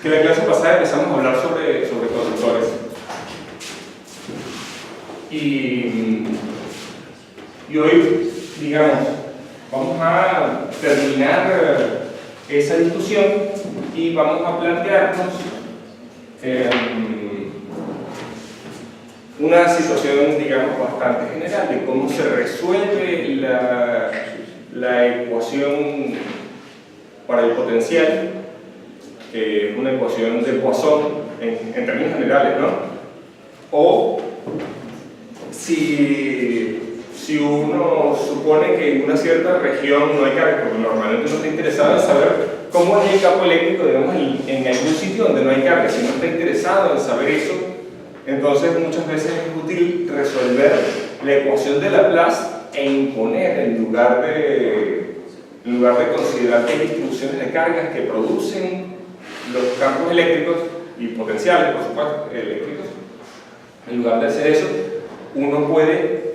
que la clase pasada empezamos a hablar sobre conductores. Y hoy, digamos, vamos a terminar esa discusión y vamos a plantearnos una situación, digamos, bastante general de cómo se resuelve la ecuación para el potencial, que es una ecuación de Poisson en términos generales, ¿no? O si uno supone que en una cierta región no hay carga, porque normalmente uno está interesado en saber cómo es el campo eléctrico, digamos, en algún sitio donde no hay carga. Si no está interesado en saber eso, entonces muchas veces es útil resolver la ecuación de Laplace e imponer, en lugar de considerar que hay distribuciones de cargas que producen los campos eléctricos y potenciales, por supuesto, eléctricos, en lugar de hacer eso, uno puede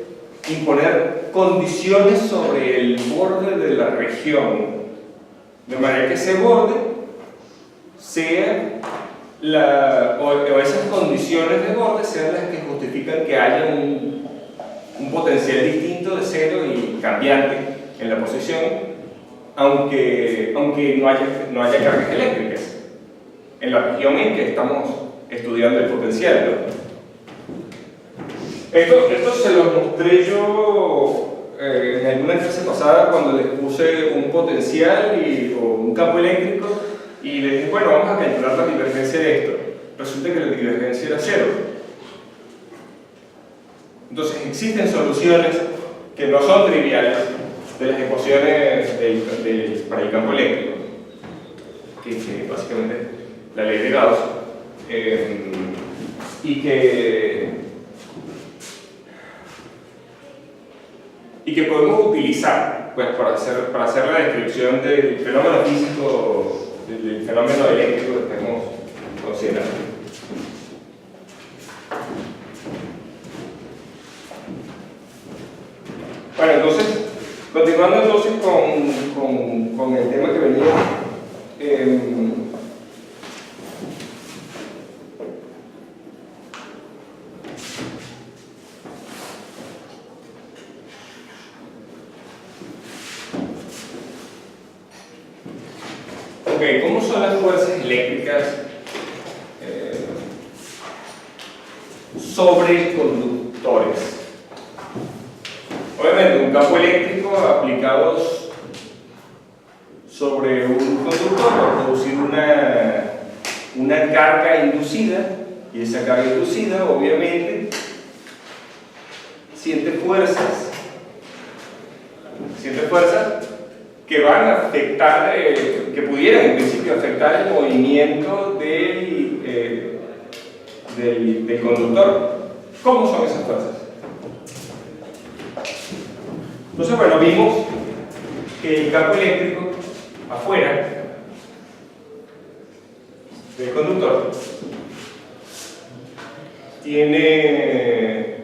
imponer condiciones sobre el borde de la región, de manera que ese borde sea o esas condiciones de borde sean las que justifican que haya un potencial distinto de cero y cambiante en la posición, aunque no haya cargas eléctricas en la región en que estamos estudiando el potencial, ¿no? Esto se lo mostré yo en alguna clase pasada cuando les puse un potencial o un campo eléctrico y les dije, bueno, vamos a calcular la divergencia de esto. Resulta que la divergencia era cero. Entonces existen soluciones que no son triviales de las ecuaciones para el campo eléctrico, que básicamente la ley de Gauss, y que podemos utilizar pues, para hacer la descripción del fenómeno físico, del fenómeno eléctrico que estamos considerando. Bueno, entonces, continuando entonces con el tema que venía, ¿cómo son las fuerzas eléctricas sobre conductores? Obviamente, un campo eléctrico aplicado sobre un conductor va a producir una carga inducida, y esa carga inducida, obviamente, siente fuerzas que van a afectar, que pudieran en principio afectar el movimiento del conductor. ¿Cómo son esas fuerzas? Entonces, bueno, vimos que el campo eléctrico afuera del conductor tiene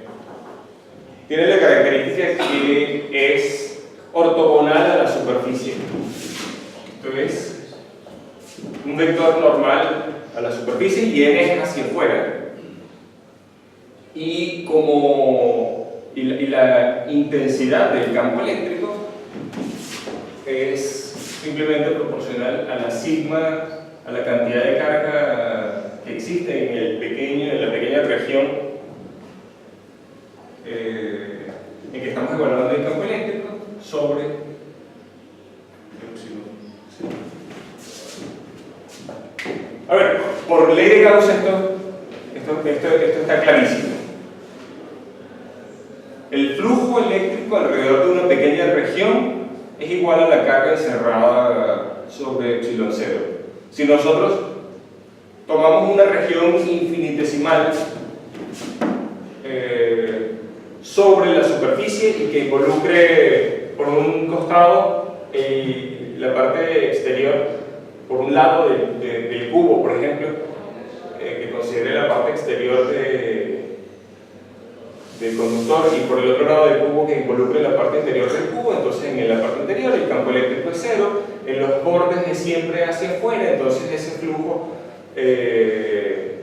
la característica que es ortogonal a la superficie. Esto es un vector normal a la superficie y n es hacia afuera. Y la intensidad del campo eléctrico es simplemente proporcional a la sigma, a la cantidad de carga que existe en la pequeña región en que estamos evaluando el campo eléctrico sobre a ver, por ley de Gauss esto está clarísimo. El flujo eléctrico alrededor de una pequeña región es igual a la carga encerrada sobre epsilon 0. Si nosotros tomamos una región infinitesimal sobre la superficie y que involucre por un costado la parte exterior, por un lado del cubo, por ejemplo, que considere la parte exterior del conductor, y por el otro lado del cubo que involucre la parte interior del cubo, entonces en la parte interior el campo eléctrico es cero, en los bordes es siempre hacia afuera, entonces ese flujo ese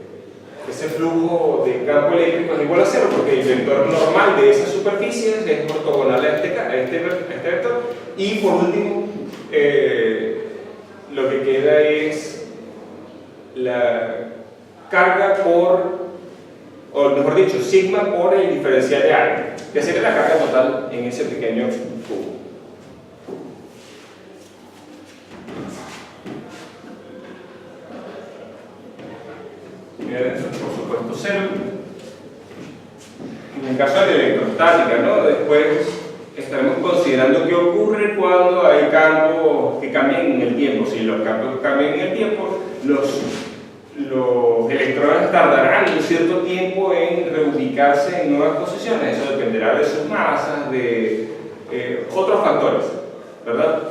flujo de campo eléctrico es igual a cero, porque el vector normal de esa superficie es ortogonal a este vector. Y por último, lo que queda es la carga o mejor dicho, sigma por el diferencial de área, que sería la carga total en ese pequeño cubo. Por supuesto, cero. En el caso de la electrostática, ¿no? Después estaremos considerando qué ocurre cuando hay campos que cambian en el tiempo. Si los campos cambian en el tiempo, los electrones tardarán un cierto tiempo en reubicarse en nuevas posiciones. Eso dependerá de sus masas, de otros factores, ¿verdad?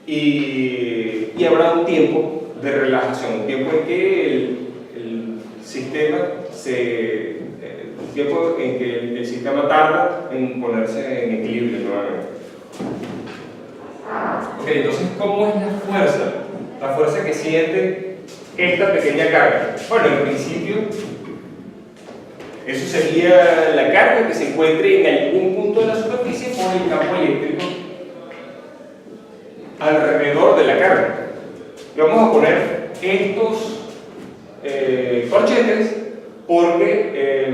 Y habrá un tiempo de relajación, un tiempo en que el sistema tiempo en que el sistema tarda en ponerse en equilibrio nuevamente. Ok, entonces, ¿cómo es la fuerza? La fuerza que siente esta pequeña carga. Bueno, en principio, eso sería la carga que se encuentre en algún punto de la superficie por el campo eléctrico alrededor de la carga. Y vamos a poner estos corchetes porque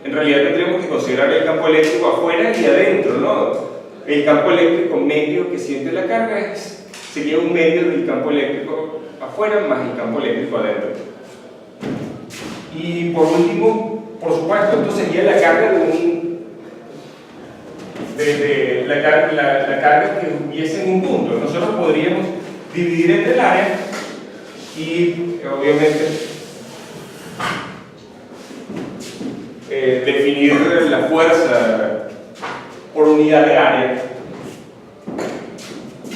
en realidad tendríamos que considerar el campo eléctrico afuera y adentro, ¿no? El campo eléctrico medio que siente la carga sería un medio del campo eléctrico afuera más el campo eléctrico adentro. Y por último, por supuesto, esto sería la carga la carga que hubiese en un punto. Nosotros podríamos dividir entre el área y obviamente definir la fuerza por unidad de área,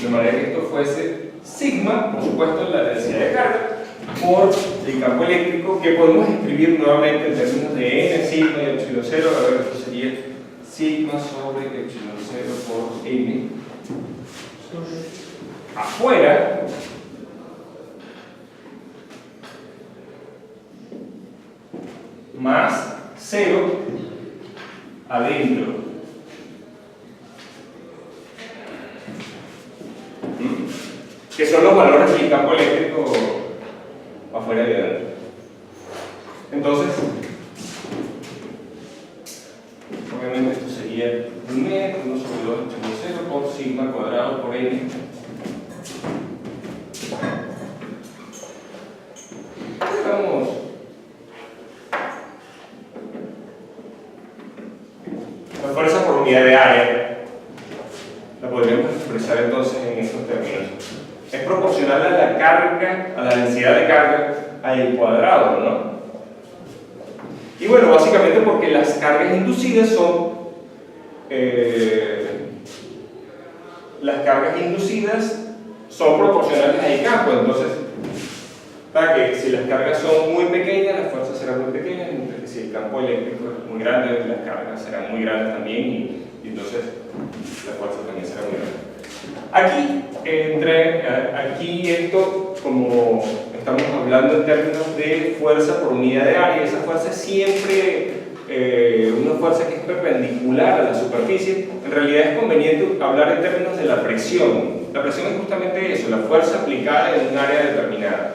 de manera que esto fuese sigma, por supuesto, la densidad de carga, por el campo eléctrico, que podemos escribir nuevamente en términos de n, sigma y epsilon 0. A ver, esto sería sigma sobre epsilon 0 por n afuera más 0 adentro. Que son los valores del campo eléctrico afuera y adentro. Entonces, obviamente esto sería 1 sobre 2 epsilon 0 por sigma cuadrado por n. Vamos. La fuerza por unidad de área la podríamos expresar entonces en estos términos. Es proporcional a la carga, a la densidad de carga al cuadrado, ¿no? Y bueno, básicamente porque las cargas inducidas son proporcionales al campo. Entonces, para que si las cargas son muy pequeñas, las fuerzas serán muy pequeñas, mientras que si el campo eléctrico es muy grande, las cargas serán muy grandes también, y entonces las fuerzas también serán muy grandes. Aquí esto, como estamos hablando en términos de fuerza por unidad de área, esa fuerza es siempre una fuerza que es perpendicular a la superficie. En realidad es conveniente hablar en términos de la presión. La presión es justamente eso, la fuerza aplicada en un área determinada.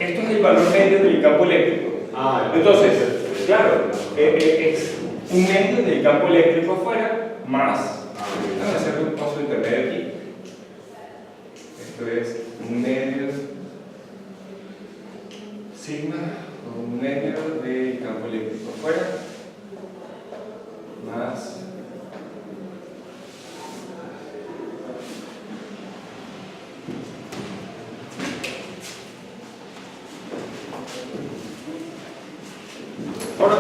Esto es el valor medio del campo eléctrico. Entonces, claro, es un medio del campo eléctrico afuera más. Vamos a hacer un paso intermedio aquí. Esto es un medio sigma o un medio del campo eléctrico afuera más Ahora,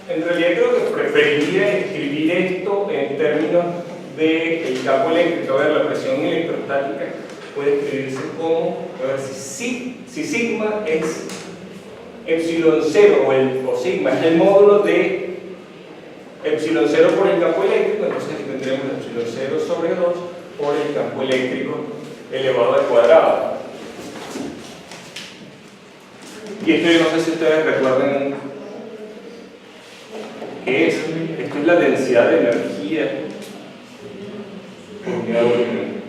en realidad creo que preferiría escribir esto en términos del campo eléctrico. A ver, la presión electrostática puede escribirse como, a ver, si sigma es epsilon 0 o sigma es el módulo de epsilon 0 por el campo eléctrico, entonces aquí tendremos epsilon 0 sobre 2 por el campo eléctrico elevado al cuadrado. Y esto yo no sé si ustedes recuerdan qué es. Esto es la densidad de energía por unidad de volumen.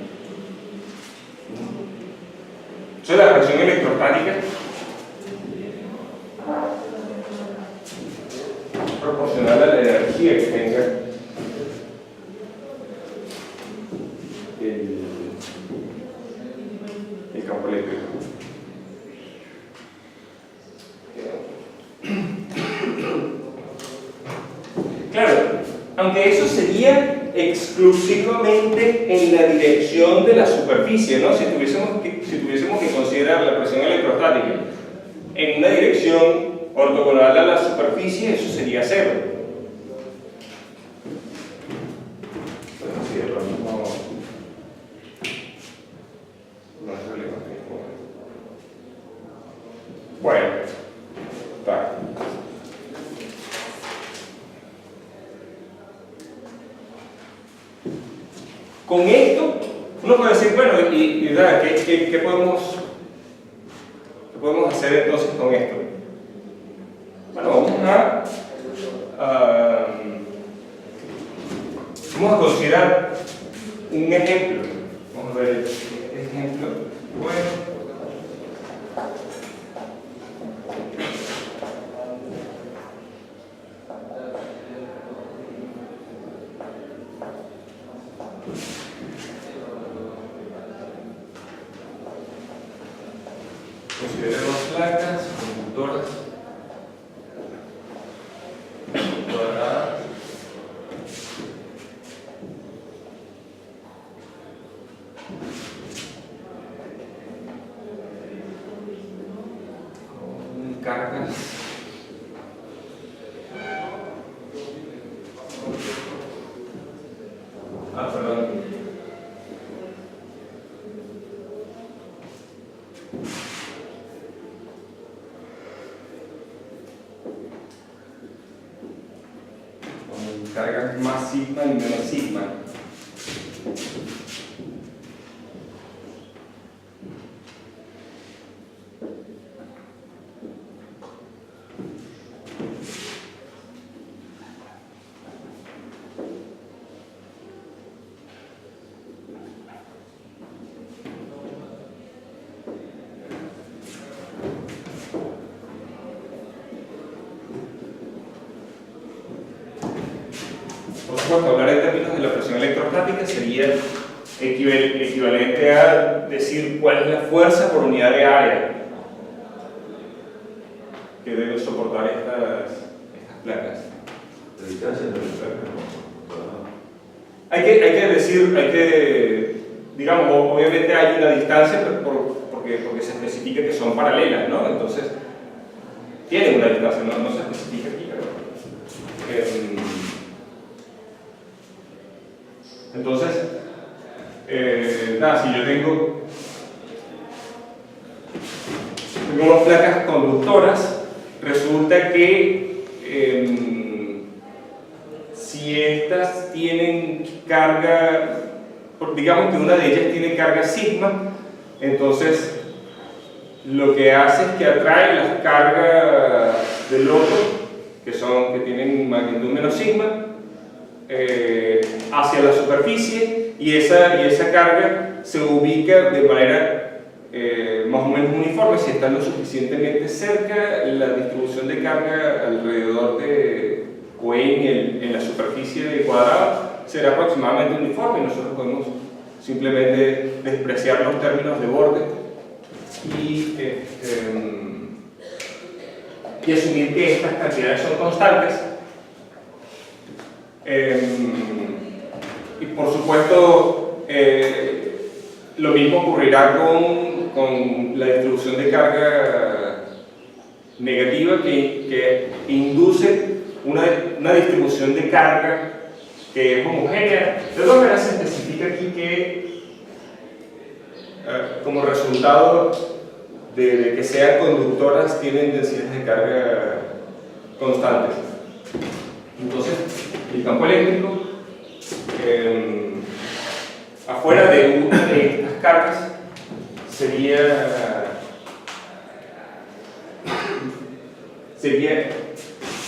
Eso es la reacción electrostática proporcional a la energía que tenga el campo eléctrico. Claro, aunque eso sería exclusivamente en la dirección de la superficie, ¿no? Si tuviésemos que considerar la presión electrostática en una dirección ortogonal a la superficie, eso sería 0. No es relevante. Bueno, está. Con esto, uno puede decir, bueno, ¿qué podemos hacer entonces con esto? Bueno, vamos a considerar un ejemplo. Vamos a ver el ejemplo. Bueno. Consideremos placas conductoras cuadradas con cargas perdón. Cargas más sigma y menos sigma. Por supuesto, hablar en términos de la presión electrostática sería equivalente a decir cuál es la fuerza por unidad de área que debe soportar estas placas. La distancia entre las placas, ¿no? Hay que decir, digamos, obviamente hay una distancia porque se especifica que son paralelas, ¿no? Entonces, tienen una distancia, no se especifica aquí, pero... entonces, nada, si yo tengo unas placas conductoras, resulta que si estas tienen carga, digamos que una de ellas tiene carga sigma, entonces lo que hace es que atrae las cargas del otro, que tienen magnitud menos sigma, hacia la superficie, y esa carga se ubica de manera más o menos uniforme. Si está lo suficientemente cerca, la distribución de carga alrededor o en la superficie cuadrada será aproximadamente uniforme, y nosotros podemos simplemente despreciar los términos de borde y asumir que estas cantidades son constantes. Y por supuesto, lo mismo ocurrirá con la distribución de carga negativa que induce una distribución de carga que es homogénea. De todas maneras se especifica aquí que como resultado de que sean conductoras tienen densidades de carga constantes. Entonces, el campo eléctrico afuera de una de estas cargas sería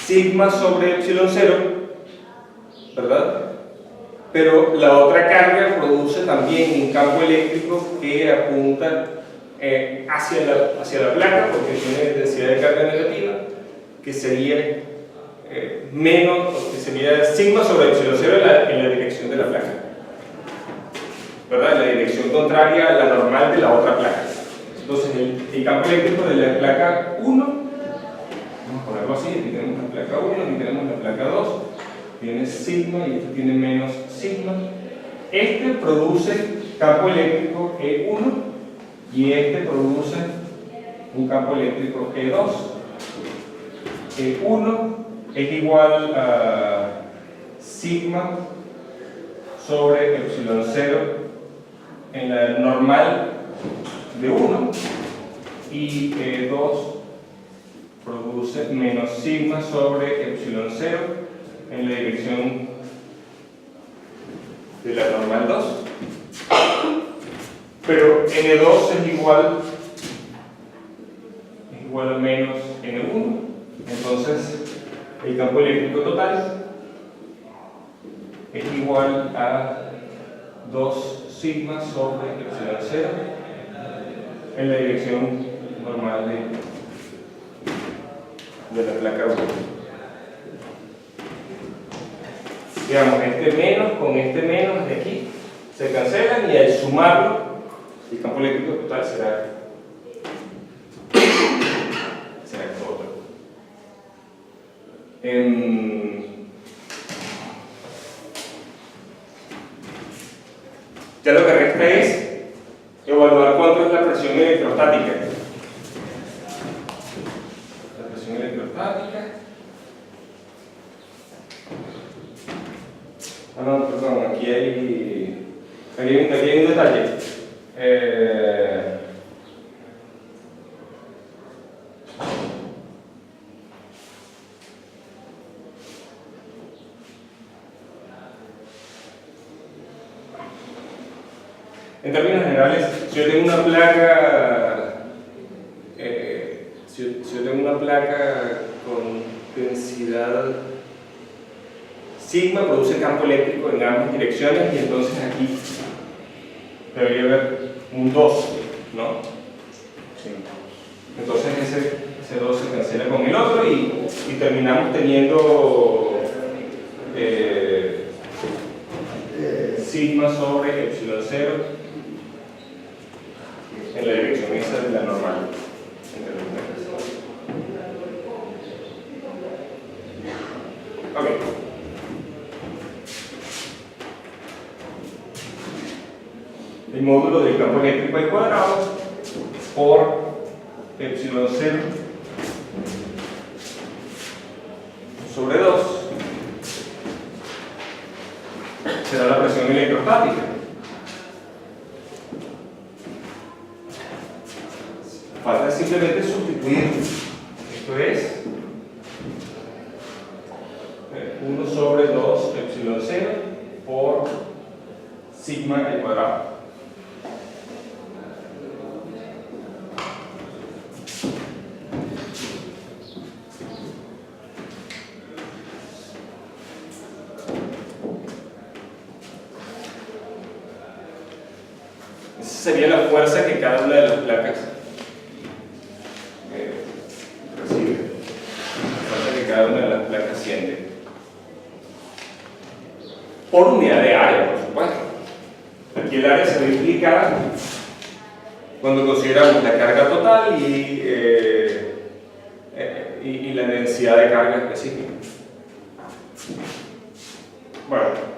sigma sobre epsilon 0, ¿verdad? Pero la otra carga produce también un campo eléctrico que apunta hacia la placa, porque tiene densidad de carga negativa, que sería que sería sigma sobre epsilon 0 en la dirección de la placa, ¿verdad? En la dirección contraria a la normal de la otra placa. Entonces el campo eléctrico de la placa 1, vamos a ponerlo así, aquí tenemos la placa 1, aquí tenemos la placa 2, tiene sigma y este tiene menos sigma. Este produce campo eléctrico E1 y este produce un campo eléctrico E2. E1 es igual a sigma sobre epsilon 0 en la normal de 1 y E2 produce menos sigma sobre epsilon 0 en la dirección de la normal 2, pero N2 es igual a menos N1, entonces el campo eléctrico total es igual a 2 sigma sobre epsilon 0 en la dirección normal de la placa 1. Digamos, este menos con este menos de aquí se cancelan y al sumarlo el campo eléctrico total será esto otro. Ya lo que resta es evaluar cuánto es la presión electrostática. La presión electrostática. No, perdón, aquí hay un detalle. En términos generales, si yo tengo una placa, si yo tengo una placa con densidad sigma, produce campo eléctrico en ambas direcciones y entonces aquí debería haber un 2, ¿no? Sí. Entonces ese 2 se cancela con el otro y terminamos teniendo sigma sobre epsilon 0 en la dirección esa de la normal. Ok. El módulo del campo eléctrico al cuadrado por epsilon 0 sobre 2 será la presión electrostática. Falta simplemente sustituir. Esto es 1 sobre 2 epsilon 0 por sigma al cuadrado. Esa sería la fuerza que cada una de las placas recibe. La fuerza que cada una de las placas siente. Por unidad de área, por supuesto. Aquí el área se ve implicada cuando consideramos la carga total y la densidad de carga específica. Bueno.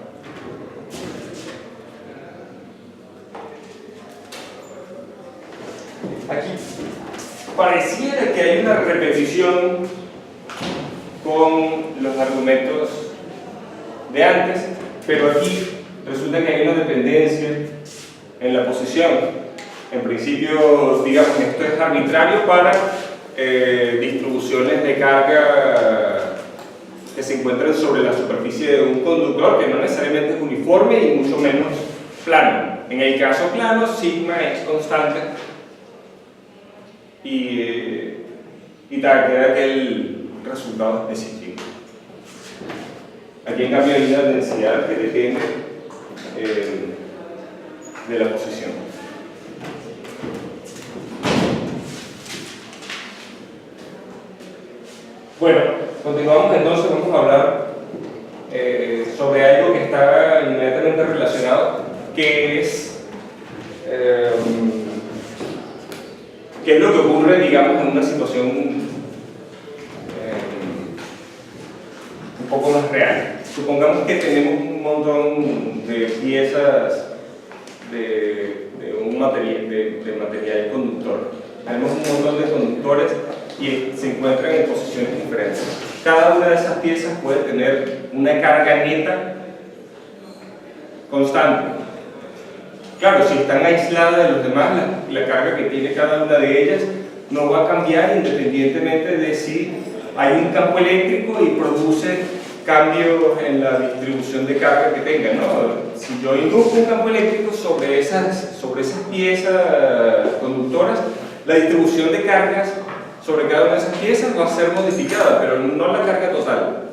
Aquí pareciera que hay una repetición con los argumentos de antes, pero aquí resulta que hay una dependencia en la posición. En principio, digamos, esto es arbitrario para distribuciones de carga que se encuentran sobre la superficie de un conductor, que no necesariamente es uniforme y mucho menos plano. En el caso plano, sigma es constante y tal, queda aquel resultado específico. Aquí en cambio hay una densidad que depende de la posición. Bueno, continuamos entonces, vamos a hablar sobre algo que está inmediatamente relacionado, que es qué es lo que ocurre, digamos, en una situación un poco más real. Supongamos que tenemos un montón de piezas de material conductor. Tenemos un montón de conductores y se encuentran en posiciones diferentes. Cada una de esas piezas puede tener una carga neta constante. Claro, si están aisladas de los demás, la carga que tiene cada una de ellas no va a cambiar independientemente de si hay un campo eléctrico y produce cambios en la distribución de carga que tenga, ¿no? Si yo induzco un campo eléctrico sobre esas piezas conductoras, la distribución de cargas sobre cada una de esas piezas va a ser modificada, pero no la carga total.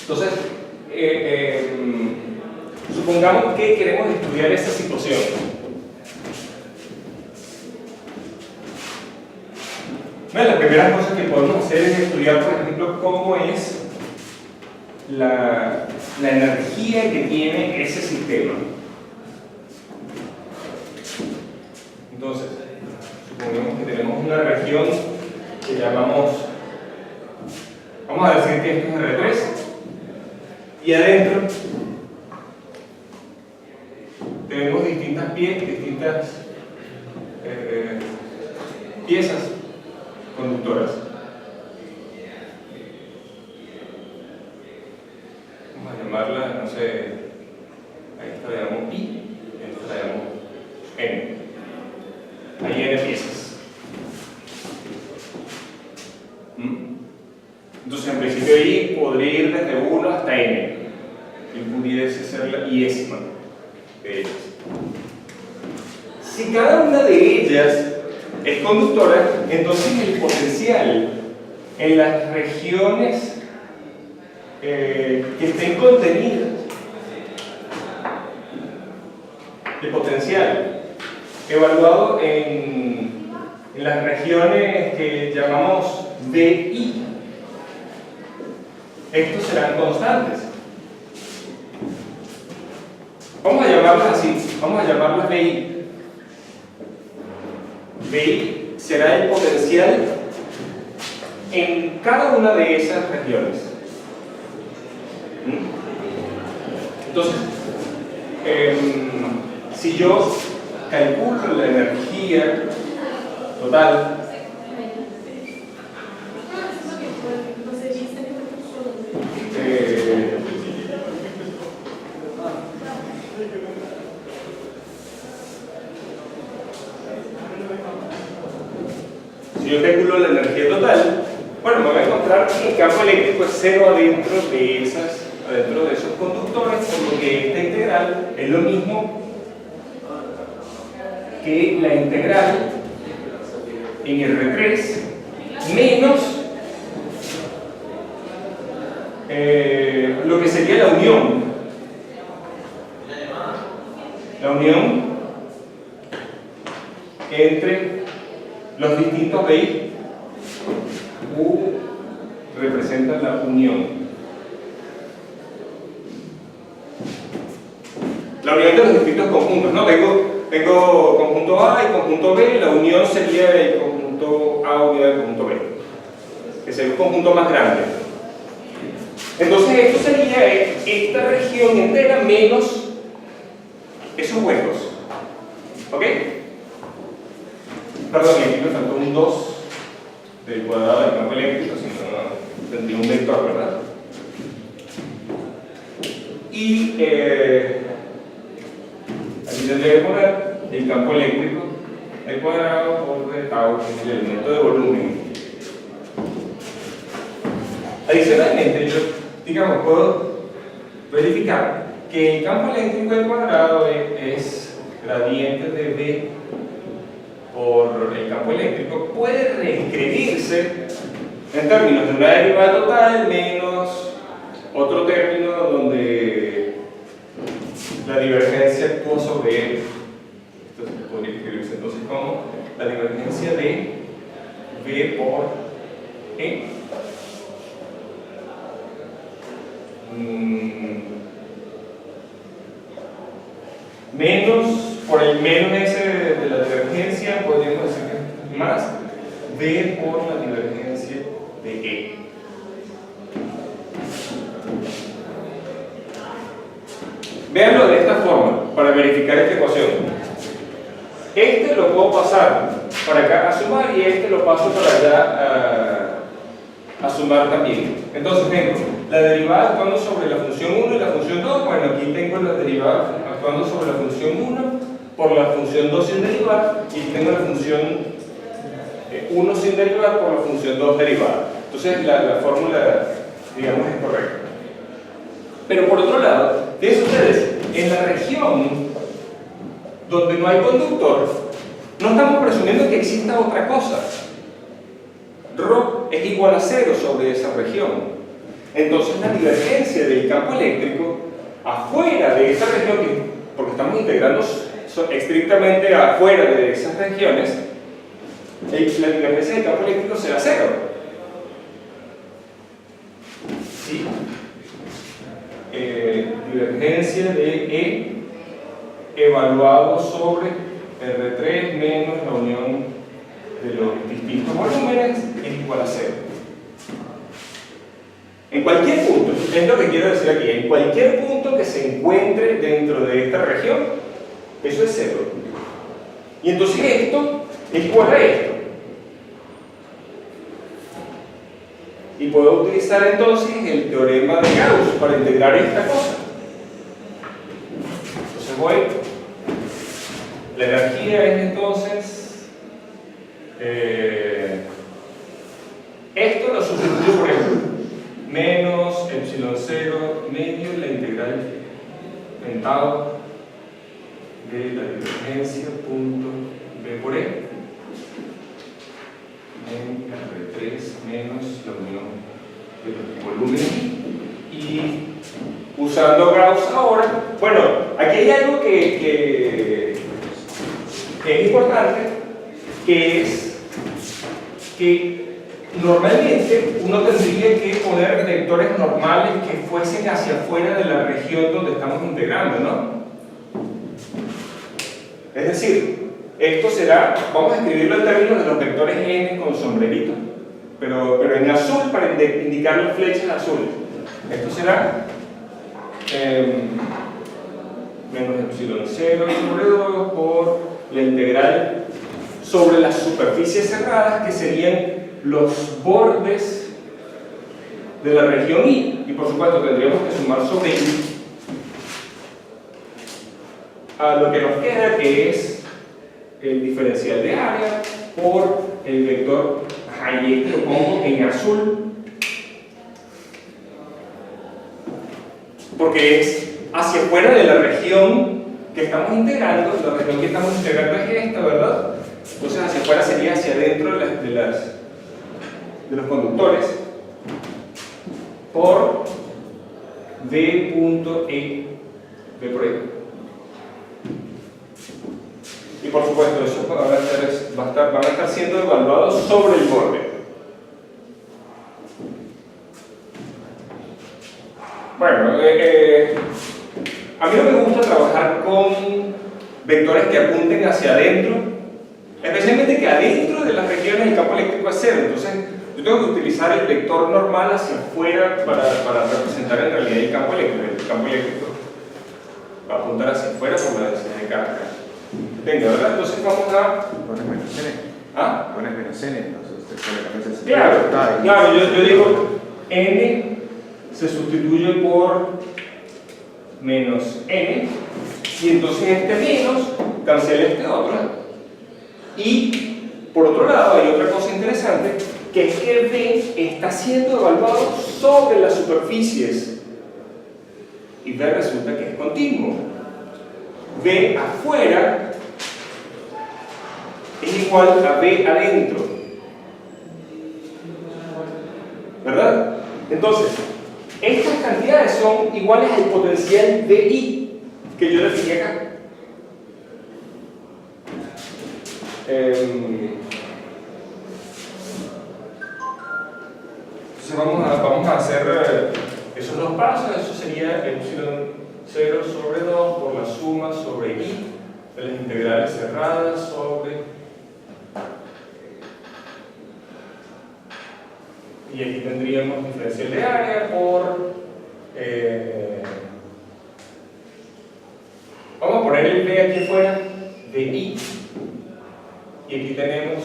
Entonces, supongamos que queremos estudiar esta situación. Bueno, la primera cosa que podemos hacer es estudiar, por ejemplo, cómo es la energía que tiene ese sistema. Entonces, supongamos que tenemos una región que llamamos, vamos a decir que esto es R3, y adentro tenemos distintas piezas conductoras. Vamos a llamarla, no sé, a esta la llamamos I, a esta la llamamos N. Hay N piezas. Entonces, en principio I podría ir desde 1 hasta N. Y pudiese ser la iésima de ellas. Si cada una de ellas es conductora, entonces el potencial en las regiones que estén contenidas, el potencial evaluado en las regiones que llamamos VI, estos serán constantes. Vamos a llamarlas así, vamos a llamarlas VI. VI será el potencial en cada una de esas regiones. Entonces, si yo calculo la energía total, si yo calculo la energía total, bueno, me voy a encontrar que el campo eléctrico es cero adentro de esos conductores, por lo que esta integral es lo mismo que la integral en R3 menos lo que sería la unión. La unión entre los distintos VI. U representa la unión. La unión de los distintos conjuntos, ¿no? Tengo conjunto A y conjunto B, la unión sería el conjunto A unido al conjunto B, que sería un conjunto más grande. Entonces esto sería esta región entera menos esos huecos. ¿Ok? perdón, aquí me faltó un 2 del cuadrado del campo eléctrico, si no tendría un vector, ¿verdad? Y aquí tendría que poner el campo eléctrico al cuadrado por tau, que es el elemento de volumen. Adicionalmente, yo, digamos, puedo verificar que el campo eléctrico al cuadrado es gradiente de V por el campo eléctrico, puede reescribirse en términos de una derivada total menos otro término donde la divergencia actúa sobre él. Entonces podría escribirse entonces como la divergencia de V por E menos, por el menos ese de la divergencia, podríamos decir que es más V por la divergencia de E. Véanlo de esta forma para verificar esta ecuación. Este lo puedo pasar para acá a sumar y este lo paso para allá a sumar también. Entonces tengo la derivada actuando sobre la función 1 y la función 2. Bueno, aquí tengo la derivada actuando sobre la función 1 por la función 2 sin derivar, y tengo la función 1 sin derivar por la función 2 derivada. Entonces la fórmula, digamos, es correcta. Pero por otro lado, fíjense ustedes, en la región donde no hay conductor, no estamos presumiendo que exista otra cosa. Ρ es igual a 0 sobre esa región. Entonces la divergencia del campo eléctrico afuera de esa región, porque estamos integrando estrictamente afuera de esas regiones, la divergencia del campo eléctrico será 0. ¿Sí? Divergencia de E evaluado sobre R3 menos la unión de los distintos volúmenes es igual a 0. En cualquier punto, es lo que quiero decir aquí, en cualquier punto que se encuentre dentro de esta región, eso es 0. Y entonces esto es igual a esto. Y puedo utilizar entonces el teorema de Gauss para integrar esta cosa. Entonces voy, la energía es entonces, esto lo sustituyo por ejemplo, menos epsilon 0 medio la integral en tau de la divergencia punto B por E en R3 menos la unión de los volúmenes. Y usando Gauss ahora, bueno, aquí hay algo que es importante, que es que normalmente uno tendría que poner vectores normales que fuesen hacia afuera de la región donde estamos integrando, ¿no? Es decir, esto será, vamos a escribirlo en términos de los vectores n con sombrerito, pero en azul para indicar las flechas azules. Esto será menos epsilon 0 sobre 2 por la integral sobre las superficies cerradas, que serían los bordes de la región I, y por supuesto tendríamos que sumar sobre I a lo que nos queda, que es el diferencial de área por el vector, y este lo pongo en azul porque es hacia afuera de la región que estamos integrando. La región que estamos integrando es esta, ¿verdad? Entonces hacia afuera sería hacia adentro de los conductores por V.E, V por E. Y por supuesto, eso van a estar siendo evaluados sobre el borde. Bueno, a mí no me gusta trabajar con vectores que apunten hacia adentro, especialmente que adentro de las regiones el campo eléctrico es 0. Entonces, yo tengo que utilizar el vector normal hacia afuera para representar en realidad el campo eléctrico. El campo eléctrico va a apuntar hacia afuera por la densidad de carga. Venga, ¿verdad? Entonces vamos a ¿Ah? Pones menos n, entonces te sale la cabeza. Claro, yo digo n se sustituye por menos n, y entonces este menos cancela este otro. Y por otro lado hay otra cosa interesante, que es que B está siendo evaluado sobre las superficies y B resulta que es continuo. B afuera es igual a B adentro, ¿verdad? Entonces, estas cantidades son iguales al potencial de I que yo definí acá. Entonces vamos a hacer esos dos pasos. Eso sería epsilon 0 sobre 2 por la suma sobre I de las integrales cerradas sobre, y aquí tendríamos diferencial de área por vamos a poner el B aquí afuera de I, y aquí tenemos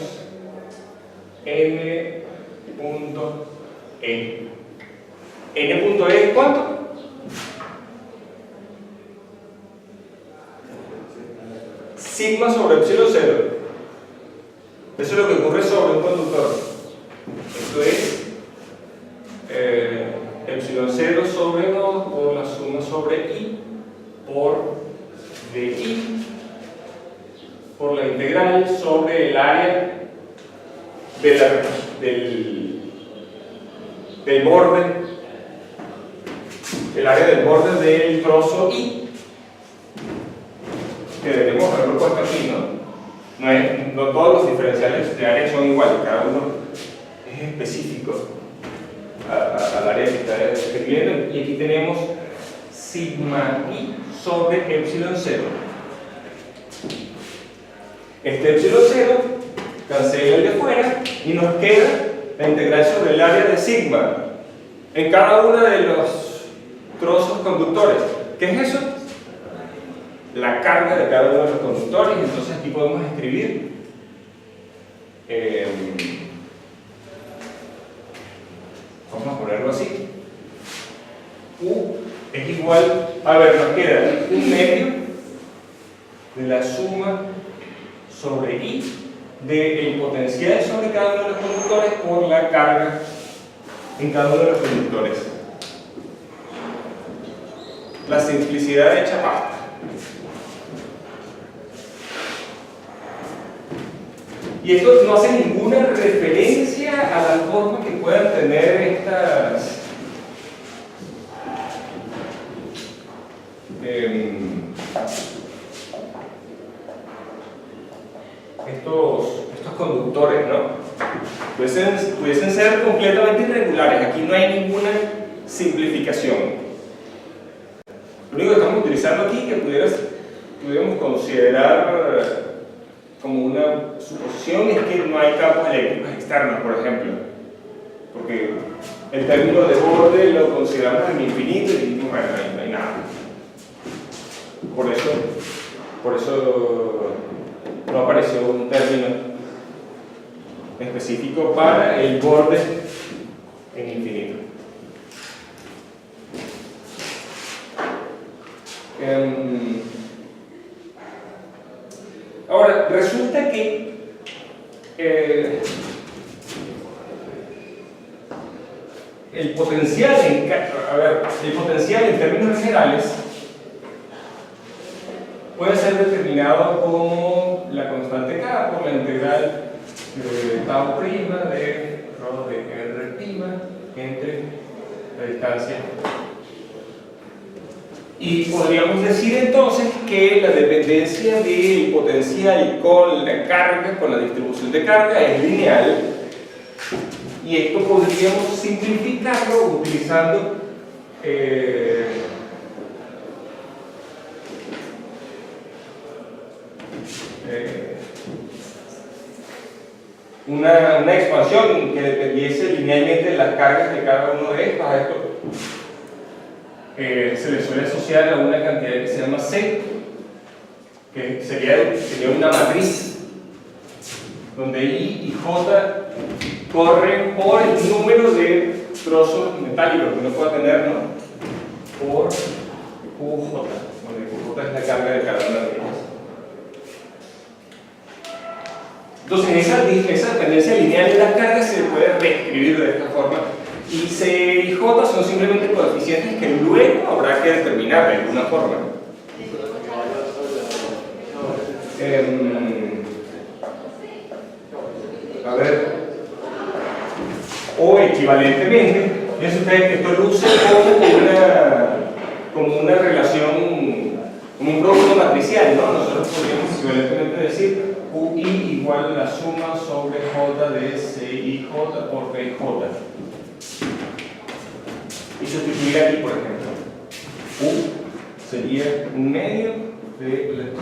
n punto E. N punto E es ¿cuánto? Sigma sobre epsilon 0. Eso es lo que ocurre sobre un conductor. Esto es epsilon 0 sobre 2 por la suma sobre I por dI por la integral sobre el área del borde, el área del borde del trozo I, que debemos haberlo puesto aquí, ¿no? No todos los diferenciales de área son iguales, cada uno es específico al área que está escribiendo, y aquí tenemos sigma I sobre epsilon 0. Este epsilon 0 cancela el de fuera y nos queda la integral sobre el área de sigma en cada uno de los trozos conductores. ¿Qué es eso? La carga de cada uno de los conductores. Entonces aquí podemos escribir vamos a ponerlo así. U es igual, a ver, nos queda un medio de la suma sobre I del potencial sobre cada uno de los conductores por la carga en cada uno de los conductores. La simplicidad hecha pasta. Y esto no hace ninguna referencia a la forma que puedan tener estos conductores, ¿no? Pudiesen ser completamente irregulares. Aquí no hay ninguna simplificación. Lo único que estamos utilizando aquí, que pudiéramos considerar como una suposición, es que no hay campos eléctricos externos, por ejemplo, porque el término de borde lo consideramos en infinito y bueno, no hay nada. Por eso no apareció un término específico para el borde en infinito. Ahora, resulta que el potencial en términos generales puede ser determinado como la constante K por la integral de tau prima de rho de R prima entre la distancia. Y podríamos decir entonces que la dependencia del potencial con la carga, con la distribución de carga, es lineal, y esto podríamos simplificarlo utilizando una expansión que dependiese linealmente de las cargas de cada uno de estos. A esto se le suele asociar a una cantidad que se llama C, que sería una matriz donde I y J corren por el número de trozos metálicos que uno pueda tener, ¿no? Por QJ, donde QJ es la carga de cada una de ellas. Entonces, esa dependencia lineal de la carga se puede reescribir de esta forma. Y C y J son simplemente coeficientes que luego habrá que determinar de alguna forma. A ver, o equivalentemente, fíjense ustedes que esto luce como una relación, como un producto matricial, ¿no? Nosotros podríamos equivalentemente decir QI igual a la suma sobre J de CIJ por BJ. Y sustituir aquí, por ejemplo, U sería un medio de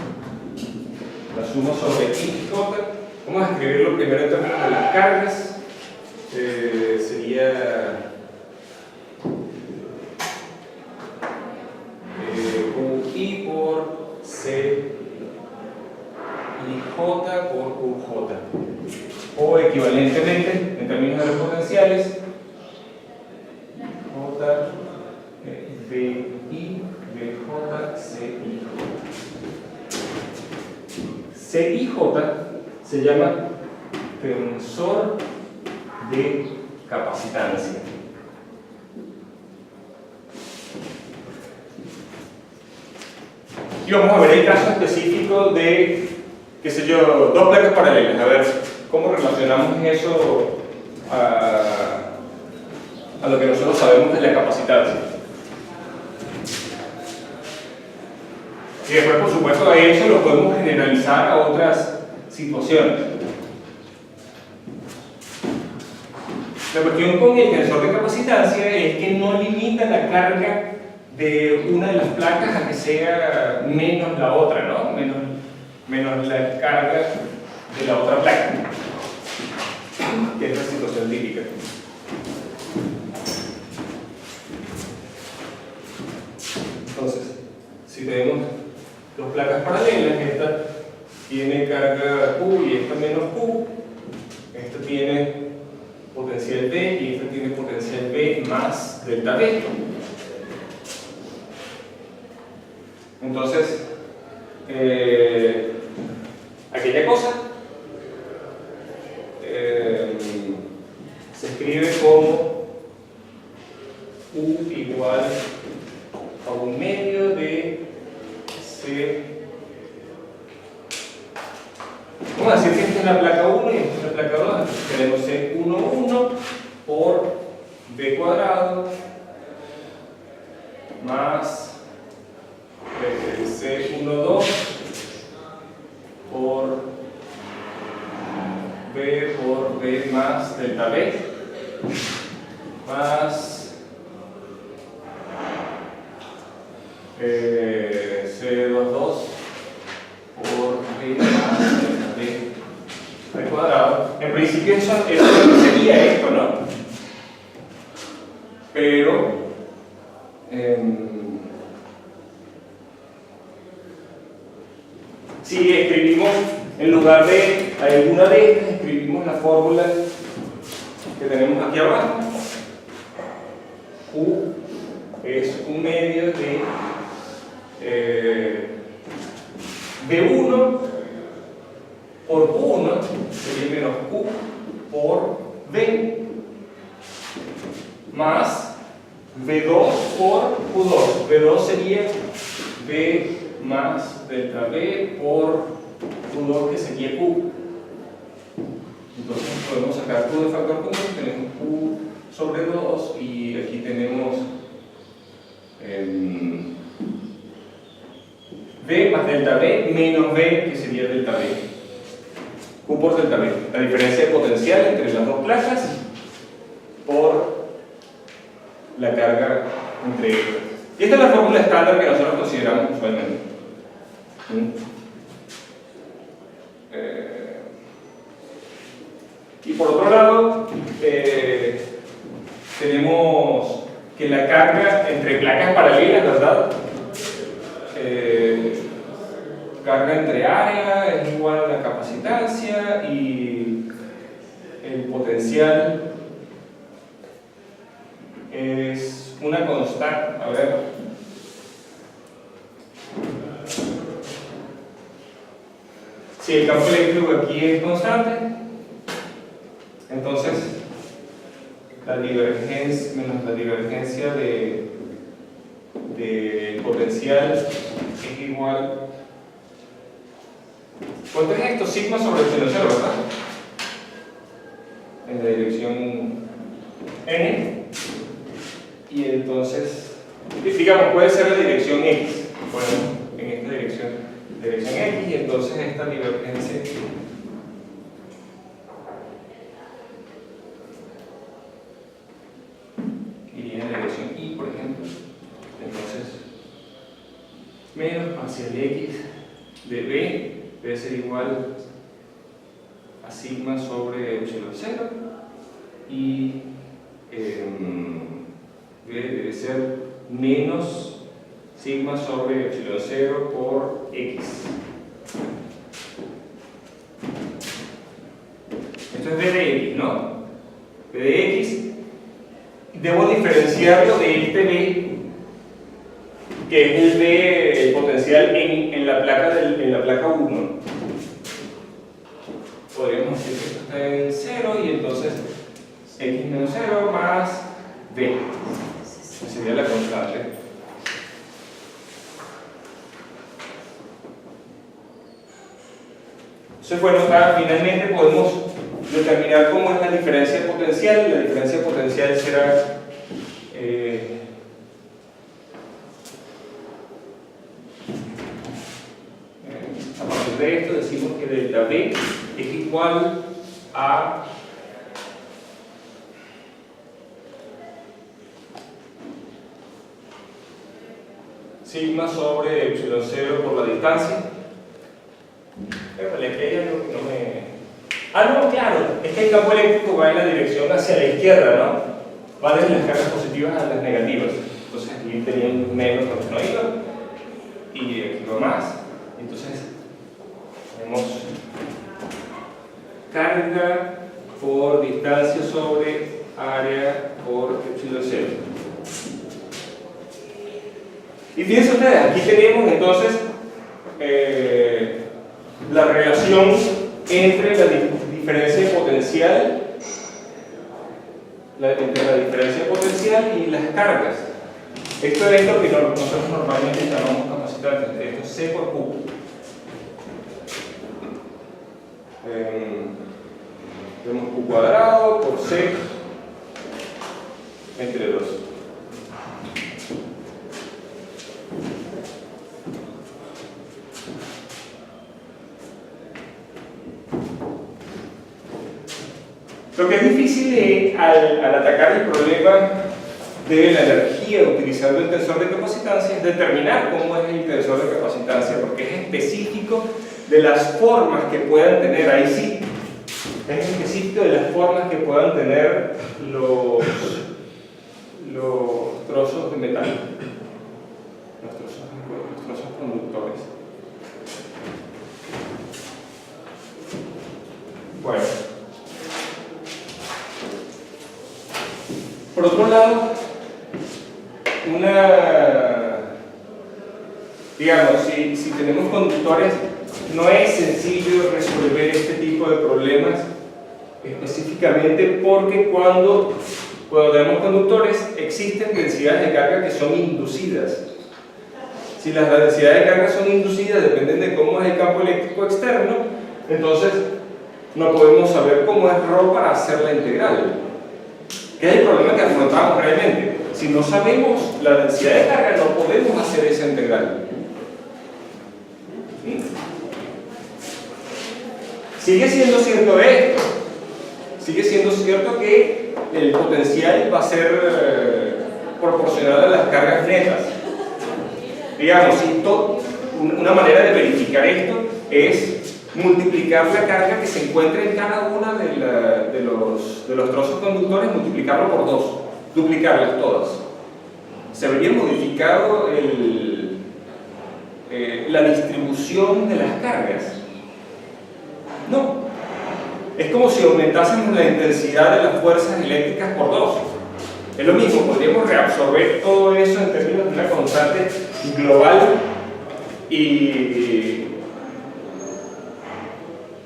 la suma sobre I y J. Vamos a escribirlo primero en términos de las cargas. Sería QI por C y J por QJ. O equivalentemente, en términos de los potenciales, J, BI, BJ, CIJ. CIJ se llama tensor de capacitancia. Y vamos a ver el caso específico de, qué sé yo, dos placas paralelas. A ver cómo relacionamos eso a lo que nosotros sabemos de la capacitancia. Y después, por supuesto, a eso lo podemos generalizar a otras situaciones. La cuestión con el tensor de capacitancia es que no limita la carga de una de las placas a que sea menos la otra, ¿no? Menos la carga de la otra placa, que es la situación típica. Entonces, si tenemos dos placas paralelas, esta tiene carga Q y esta menos Q, esta tiene potencial B y esta tiene potencial B más delta B. Entonces, aquella cosa se escribe como U igual a un medio de C. Vamos a decir que esta es la placa 1 y esta es la placa 2. Entonces tenemos C11 por B cuadrado más C12 por B más delta B más C22 por B más delta B al cuadrado. En principio eso sería esto, ¿no? Pero si escribimos, en lugar de alguna de estas, escribimos la fórmula que tenemos aquí abajo. Q es un medio de B1 por Q1, sería menos Q por B, más B2 por Q2. B2 sería B más delta B por Q2, que sería Q. Entonces podemos sacar Q de factor común, tenemos Q sobre 2 y aquí tenemos B más delta B menos B, que sería delta B. Q por delta B, la diferencia de potencial entre las dos placas por la carga entre ellas. Y esta es la fórmula estándar que nosotros consideramos usualmente. Y por otro lado, tenemos que la carga entre placas paralelas, ¿verdad? Carga entre área es igual a la capacitancia y potencial es una constante, a ver, si el campo eléctrico aquí es constante, entonces la divergencia menos la divergencia de potencial es igual. ¿Cuánto es esto? Sigma sobre epsilon 0, ¿verdad? En la dirección n. Y entonces, digamos, puede ser la dirección x. Ponemos en esta dirección x, y entonces esta divergencia iría en la dirección y, por ejemplo. Entonces, menos parcial x de b debe ser igual a sigma sobre epsilon 0 y b debe ser menos sigma sobre epsilon 0 por x. Esto es b de x, ¿no? b de x. Debo diferenciarlo de este b, que es el b, el potencial en la placa 1. Podríamos decir que esto está en 0 y entonces x menos 0 más b. Esa sería la constante. Entonces, bueno, finalmente podemos determinar cómo es la diferencia potencial. La diferencia potencial será a partir de esto decimos que delta B es igual a sigma sobre epsilon 0 por la distancia. Épale, aquí hay algo que no me... Ah, no, claro, es que el campo eléctrico va en la dirección hacia la izquierda, ¿no? Va desde las cargas positivas a las negativas. Entonces aquí tenía un menos donde no iba y aquí va más. Entonces tenemos carga por distancia sobre área por epsilon 0. Y fíjense ustedes, aquí tenemos entonces la relación entre la diferencia de potencial, entre la diferencia de potencial y las cargas. Esto es lo que nosotros normalmente llamamos capacitantes. Esto es C por Q. Tenemos Q cuadrado por C entre 2. Lo que es difícil al atacar el problema de la energía utilizando el tensor de capacitancia es determinar cómo es el tensor de capacitancia, porque es específico de las formas que puedan tener, ahí sí, es específico de las formas que puedan tener los trozos de metal, los trozos conductores. Bueno. Por otro lado, digamos, si tenemos conductores, no es sencillo resolver este tipo de problemas específicamente porque cuando tenemos conductores existen densidades de carga que son inducidas. Si las densidades de carga son inducidas, dependen de cómo es el campo eléctrico externo, entonces no podemos saber cómo es ρ para hacer la integral. ¿Qué es el problema que afrontamos realmente? Si no sabemos la densidad de carga, no podemos hacer esa integral. Sigue siendo cierto esto. Sigue siendo cierto que el potencial va a ser proporcional a las cargas netas. Digamos, una manera de verificar esto es multiplicar la carga que se encuentra en cada una de los trozos conductores, multiplicarlo por 2, duplicarlas todas. ¿Se habría modificado la distribución de las cargas? No. es como si aumentásemos la intensidad de las fuerzas eléctricas por 2. Es lo mismo, podríamos reabsorber todo eso en términos de una constante global y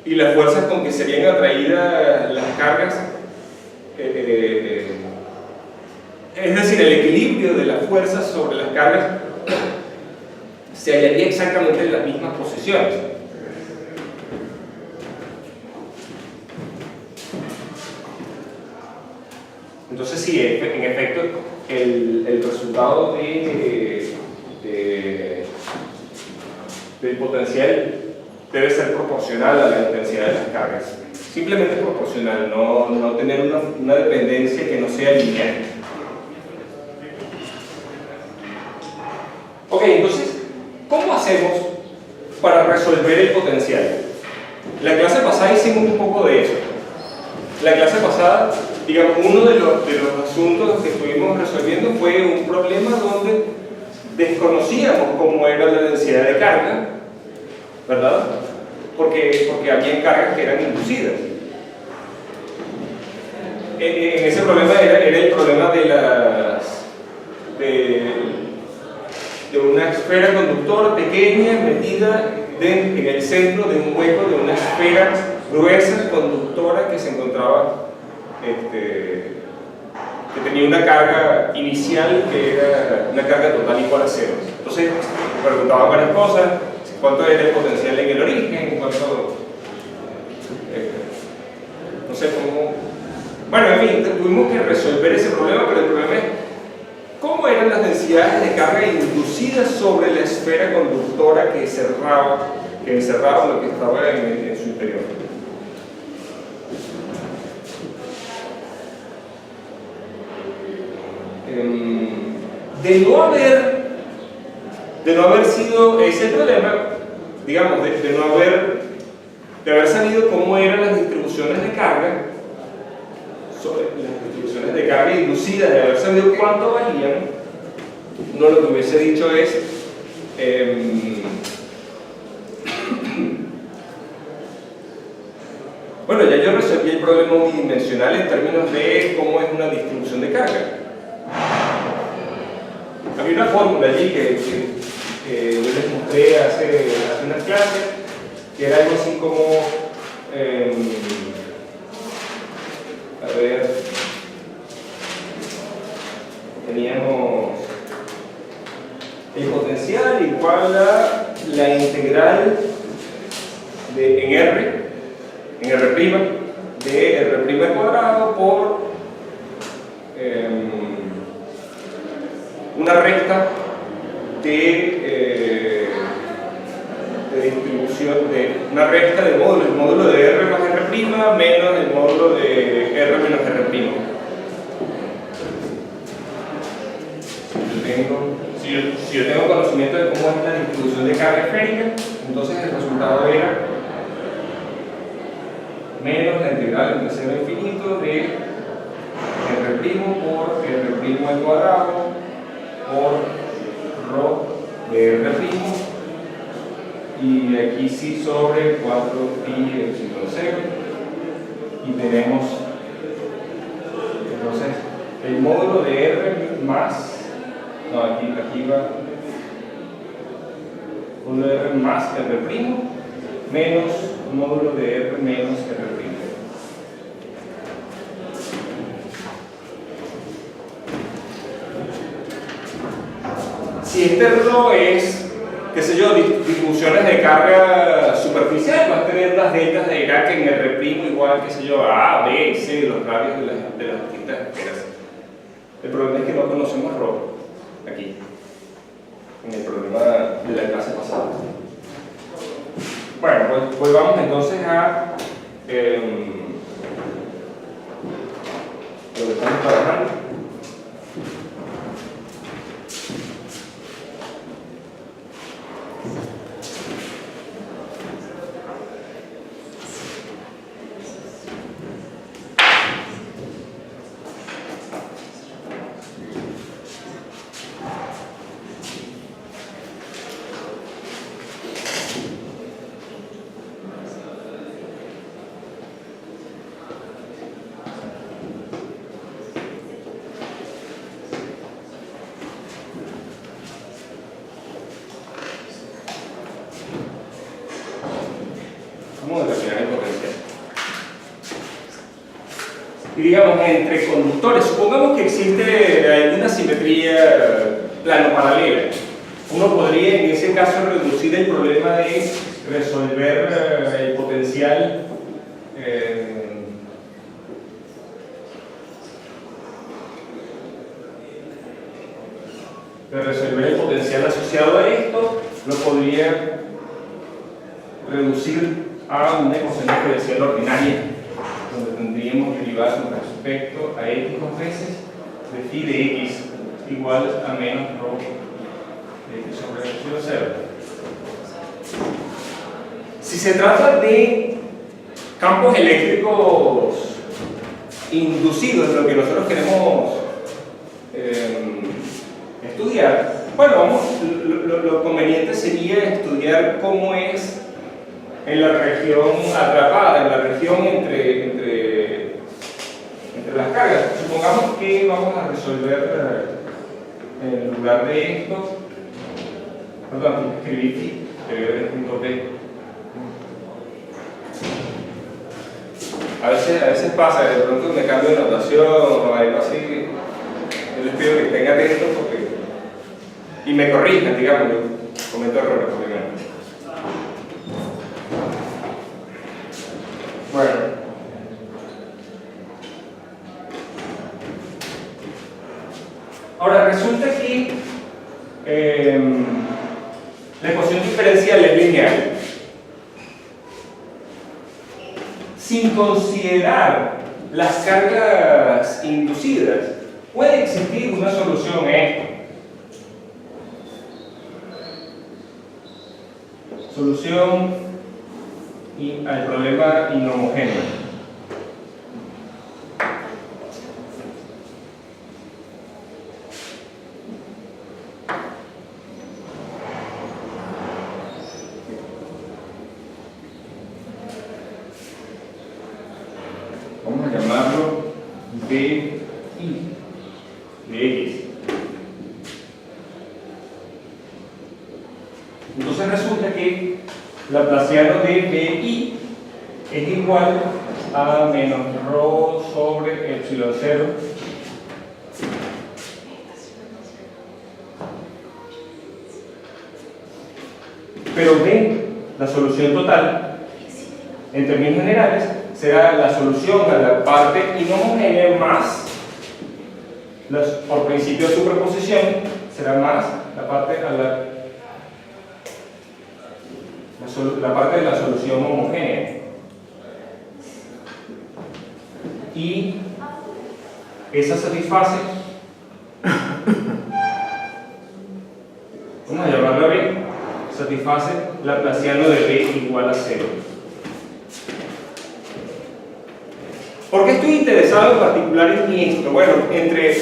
las fuerzas con que serían atraídas las cargas, es decir, el equilibrio de las fuerzas sobre las cargas se hallaría exactamente en las mismas posiciones. Entonces sí, en efecto, el resultado del potencial debe ser proporcional a la intensidad de las cargas. Simplemente proporcional, no tener una dependencia que no sea lineal. Ok, entonces, ¿cómo hacemos para resolver el potencial? La clase pasada hicimos un poco de eso. La clase pasada, digamos, uno de los asuntos que estuvimos resolviendo fue un problema donde desconocíamos cómo era la densidad de carga, ¿verdad? Porque había cargas que eran inducidas. En ese problema era el problema de una esfera conductora pequeña metida en el centro de un hueco de una esfera gruesa conductora que se encontraba, que tenía una carga inicial que era una carga total igual a 0. Entonces preguntaban varias cosas: cuánto era el potencial en el origen, cuánto, no sé cómo. Bueno, en fin, tuvimos que resolver ese problema, pero el problema es cómo eran las densidades de carga inducidas sobre la esfera conductora que encerraba lo que estaba en su interior. De no haber sido ese el problema, digamos, de haber sabido cómo eran las distribuciones de carga, sobre las distribuciones de carga inducidas, de haber sabido cuánto valían, uno lo que hubiese dicho es bueno, ya yo resolví el problema unidimensional en términos de cómo es una distribución de carga. Había una fórmula allí que yo les mostré hace unas clases, que era algo así como a ver, teníamos el potencial igual a la integral en R' de R' al cuadrado por una recta de distribución, una recta de módulos, el módulo de R más R' menos el módulo de R menos R'. Si yo tengo conocimiento de cómo es la distribución de carga esférica, entonces el resultado era menos la integral entre 0 a infinito de R' por R' al cuadrado por rho de R', y aquí sí sobre 4pi epsilon 0, y tenemos entonces el módulo de R más, no, aquí va módulo de R más R' menos módulo de R menos R'. Si este rho es, qué sé yo, distribuciones de carga superficial, vas a tener unas deltas de Dirac en R' igual, qué sé yo, a, b y c de los radios de las distintas esferas. El problema es que no conocemos rho aquí, en el problema de la clase pasada. Bueno, pues vamos entonces a lo que estamos trabajando. ¿Cómo determinar el potencial? Y digamos, entre conductores, supongamos que existe alguna simetría plano-paralela. Uno podría en ese caso reducir el problema de resolver el potencial asociado a esto, lo podría reducir a una ecuación diferencial ordinaria, donde tendríamos derivadas con respecto a x dos veces de phi de x igual a menos rho de x sobre epsilon 0. Si se trata de campos eléctricos inducidos, lo que nosotros queremos estudiar, bueno, lo conveniente sería estudiar cómo es en la región atrapada, en la región entre las cargas. Supongamos que vamos a resolver en lugar de esto, perdón, escribí el punto B. A veces pasa, de pronto me cambio de notación o algo así. Yo les pido que estén atentos y me corrijan, digamos, yo cometo errores, obviamente. Bueno. Ahora, resulta que la ecuación diferencial es lineal. Sin considerar las cargas inducidas, puede existir una solución a esto. Solución al problema inhomogéneo. Vamos a llamarlo BI de X. Entonces resulta que Laplaciano de BI es igual a menos rho sobre epsilon 0 pero B, la solución total, en términos generales, será la solución a la parte inhomogénea más, por principio de superposición, será más la parte de la solución homogénea. Y esa satisface, vamos a llamarla B, satisface Laplaciano de B igual a 0. ¿Por qué estoy interesado en particular en esto? Bueno, entre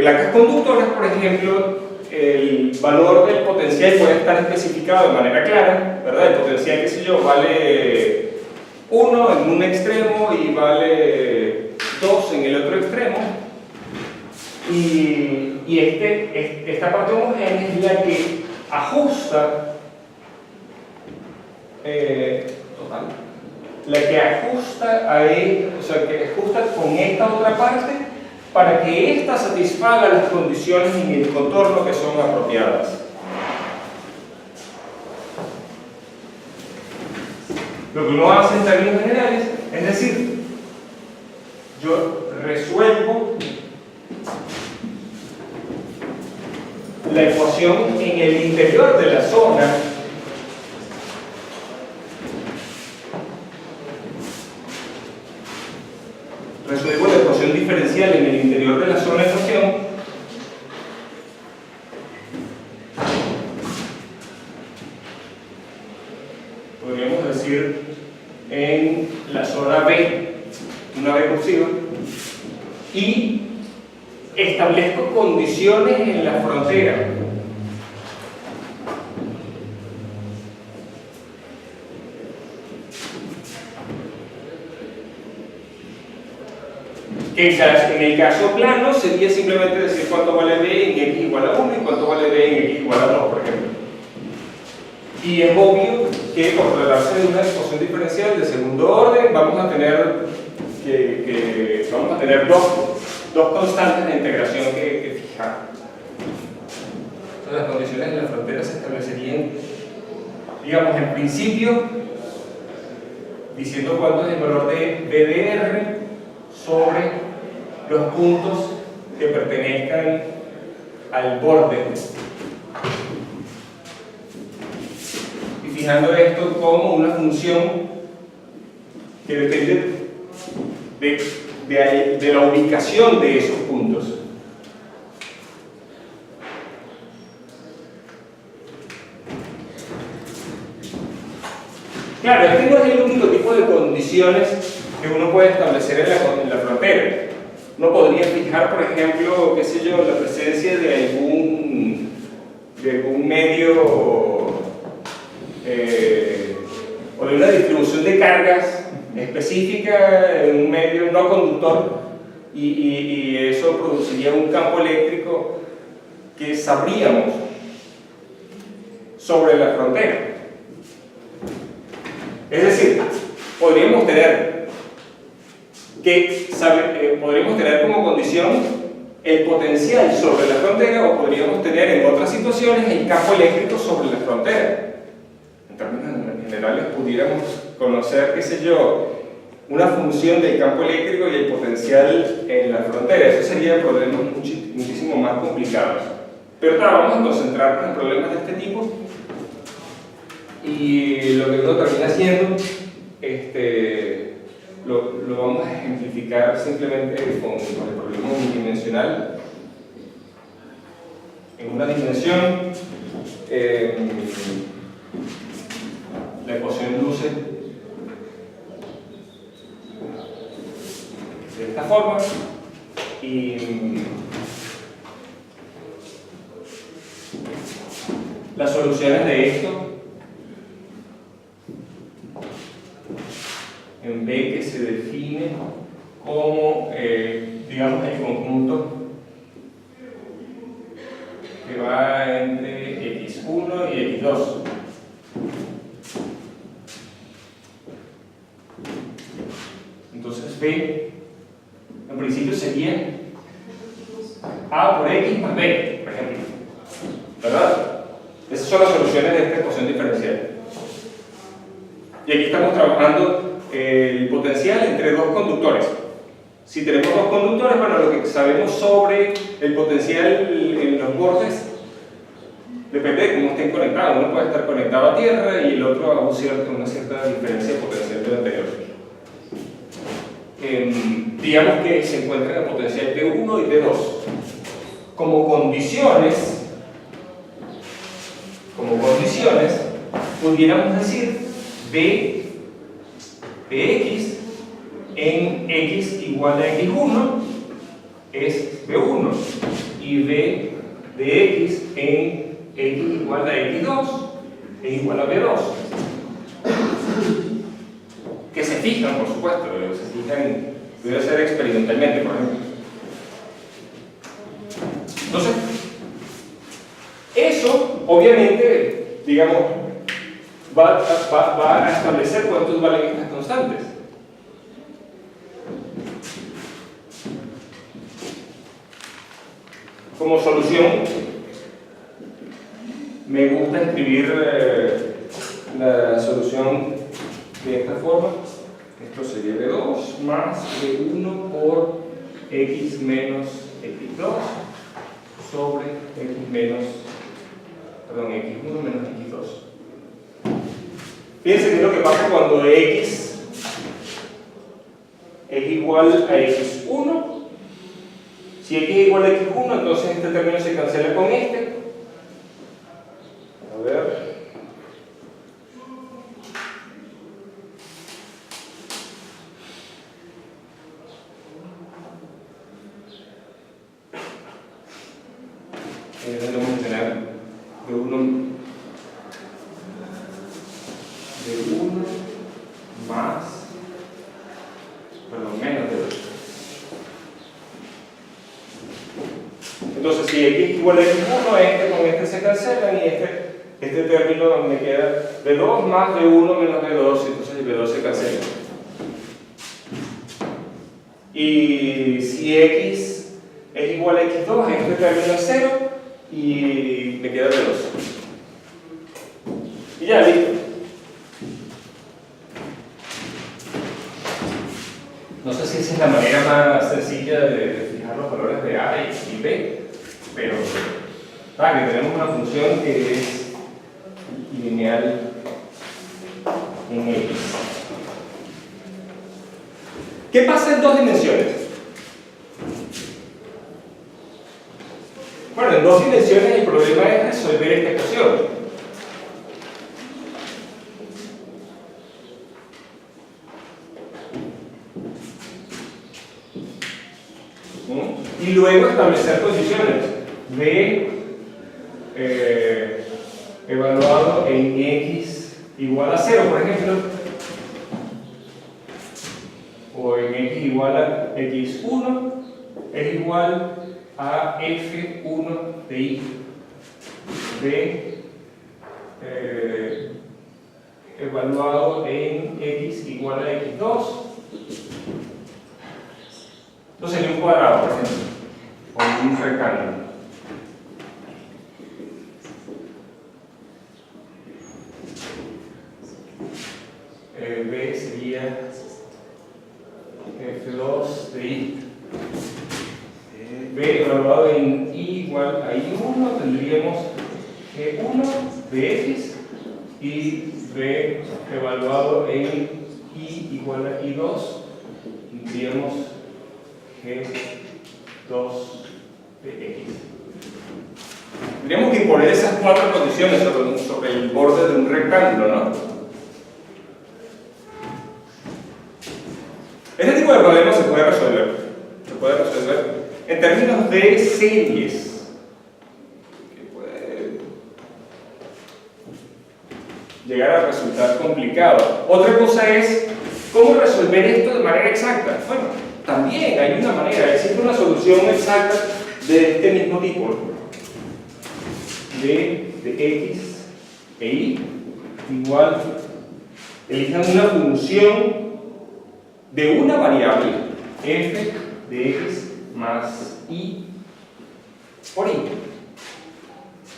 placas conductoras, por ejemplo, el valor del potencial puede estar especificado de manera clara, ¿verdad? El potencial, qué sé yo, vale 1 en un extremo y vale 2 en el otro extremo. Y esta parte homogénea es la que ajusta o sea, que ajusta con esta otra parte para que ésta satisfaga las condiciones en el contorno que son apropiadas. Lo que uno hace en términos generales es decir, yo resuelvo la ecuación en el interior de la zona diferencial en el interior de la zona de ecuación podríamos decir en la zona B, una B cursiva, y establezco condiciones en la frontera. En el caso plano sería simplemente decir cuánto vale B en x igual a 1 y cuánto vale B en x igual a 2, por ejemplo. Y es obvio que por tratarse de una ecuación diferencial de segundo orden vamos a tener dos constantes de integración que fijar. Entonces las condiciones de la frontera se establecerían, digamos, en principio, diciendo cuánto es el valor de BDR sobre los puntos que pertenezcan al borde. Y fijando esto como una función que depende de la ubicación de esos puntos. Claro, este no es el único tipo de condiciones que uno puede establecer en la frontera. Uno podría fijar, por ejemplo, qué sé yo, la presencia de algún medio o de una distribución de cargas específica en un medio no conductor y eso produciría un campo eléctrico que sabríamos sobre la frontera. Es decir, podríamos tener como condición el potencial sobre la frontera o podríamos tener en otras situaciones el campo eléctrico sobre la frontera. En términos generales pudiéramos conocer, qué sé yo, una función del campo eléctrico y el potencial en la frontera. Eso sería problemas muchísimo más complicados. Pero claro, vamos a concentrarnos en problemas de este tipo y lo que uno termina haciendo lo vamos a ejemplificar simplemente con el problema unidimensional en una dimensión. La ecuación luce de esta forma y las soluciones de esto en B, que se define como digamos el conjunto que va entre x1 y x2. Entonces B en principio sería A por X más B, por ejemplo, ¿verdad? Esas son las soluciones de esta ecuación diferencial. Y aquí estamos trabajando el potencial entre dos conductores. Si tenemos dos conductores, bueno, lo que sabemos sobre el potencial en los bordes depende de cómo estén conectados. Uno puede estar conectado a tierra y el otro a una cierta diferencia de potencial del anterior. Digamos que se encuentran el potencial T1 y T2. Como condiciones, pudiéramos decir Bx en x igual a x1 es B1 y B de x en x igual a x2 es igual a B2. Que se fijan, por supuesto, se fijan, puede ser experimentalmente, por ejemplo. Entonces, eso, obviamente, digamos, va a establecer cuántos valen estas constantes. Como solución, me gusta escribir la solución de esta forma. Esto sería B2 más B1 por x menos x2 sobre x1 menos x2. Fíjense qué es lo que pasa cuando x es igual a x1. Si x es igual a x1, entonces este término se cancela con este. A ver. Vamos a tener B1 más, menos de 2. Entonces, si x igual a x1, este con este se cancelan y este este término me queda B2 más B1 menos B2, entonces el B2 se cancela. Y si X es igual a X2, este término es 0 y me queda B2. Y ya, listo. No sé si esa es la manera más sencilla de fijar los valores de A y B, pero que tenemos una función que es lineal en X. ¿Qué pasa en dos dimensiones? Bueno, en dos dimensiones el problema es resolver esta ecuación. Y luego establecer condiciones. B evaluado en X igual a 0, por ejemplo, o en X igual a X1 es igual a F1 de Y. B evaluado en X igual a X2. Esto sería un cuadrado, por ejemplo, o un rectángulo. B sería F2 de Y. B evaluado en Y igual a Y1, tendríamos G1 de X, y B evaluado en Y igual a Y2, tendríamos G2 de X. Tendríamos que imponer esas cuatro condiciones sobre el borde de un rectángulo, ¿no? Este tipo de problemas se puede resolver en términos de series, que puede llegar a resultar complicado. Otra cosa es cómo resolver esto de manera exacta. Bueno, también hay una manera, existe una solución exacta de este mismo tipo, de X e Y igual, elijan una función de una variable f de X más Y por Y,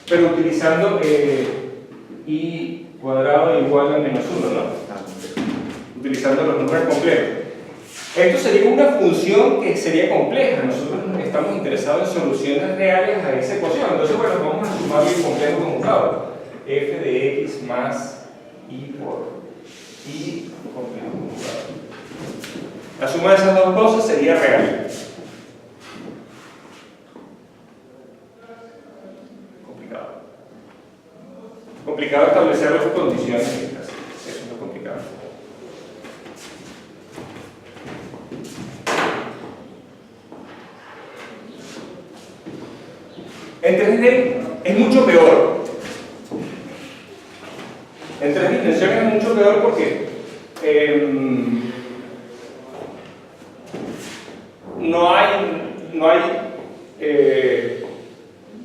pero utilizando Y cuadrado igual a menos 1, ¿no? Utilizando los números complejos. Esto sería una función que sería compleja. Nosotros estamos interesados en soluciones reales a esa ecuación. Entonces, bueno, vamos a sumar el complejo conjugado. F de X más Y por Y complejo conjugado. La suma de esas dos cosas sería real. Complicado establecer las condiciones. Eso es lo complicado. En 3D es mucho peor. En tres dimensiones es mucho peor porque no hay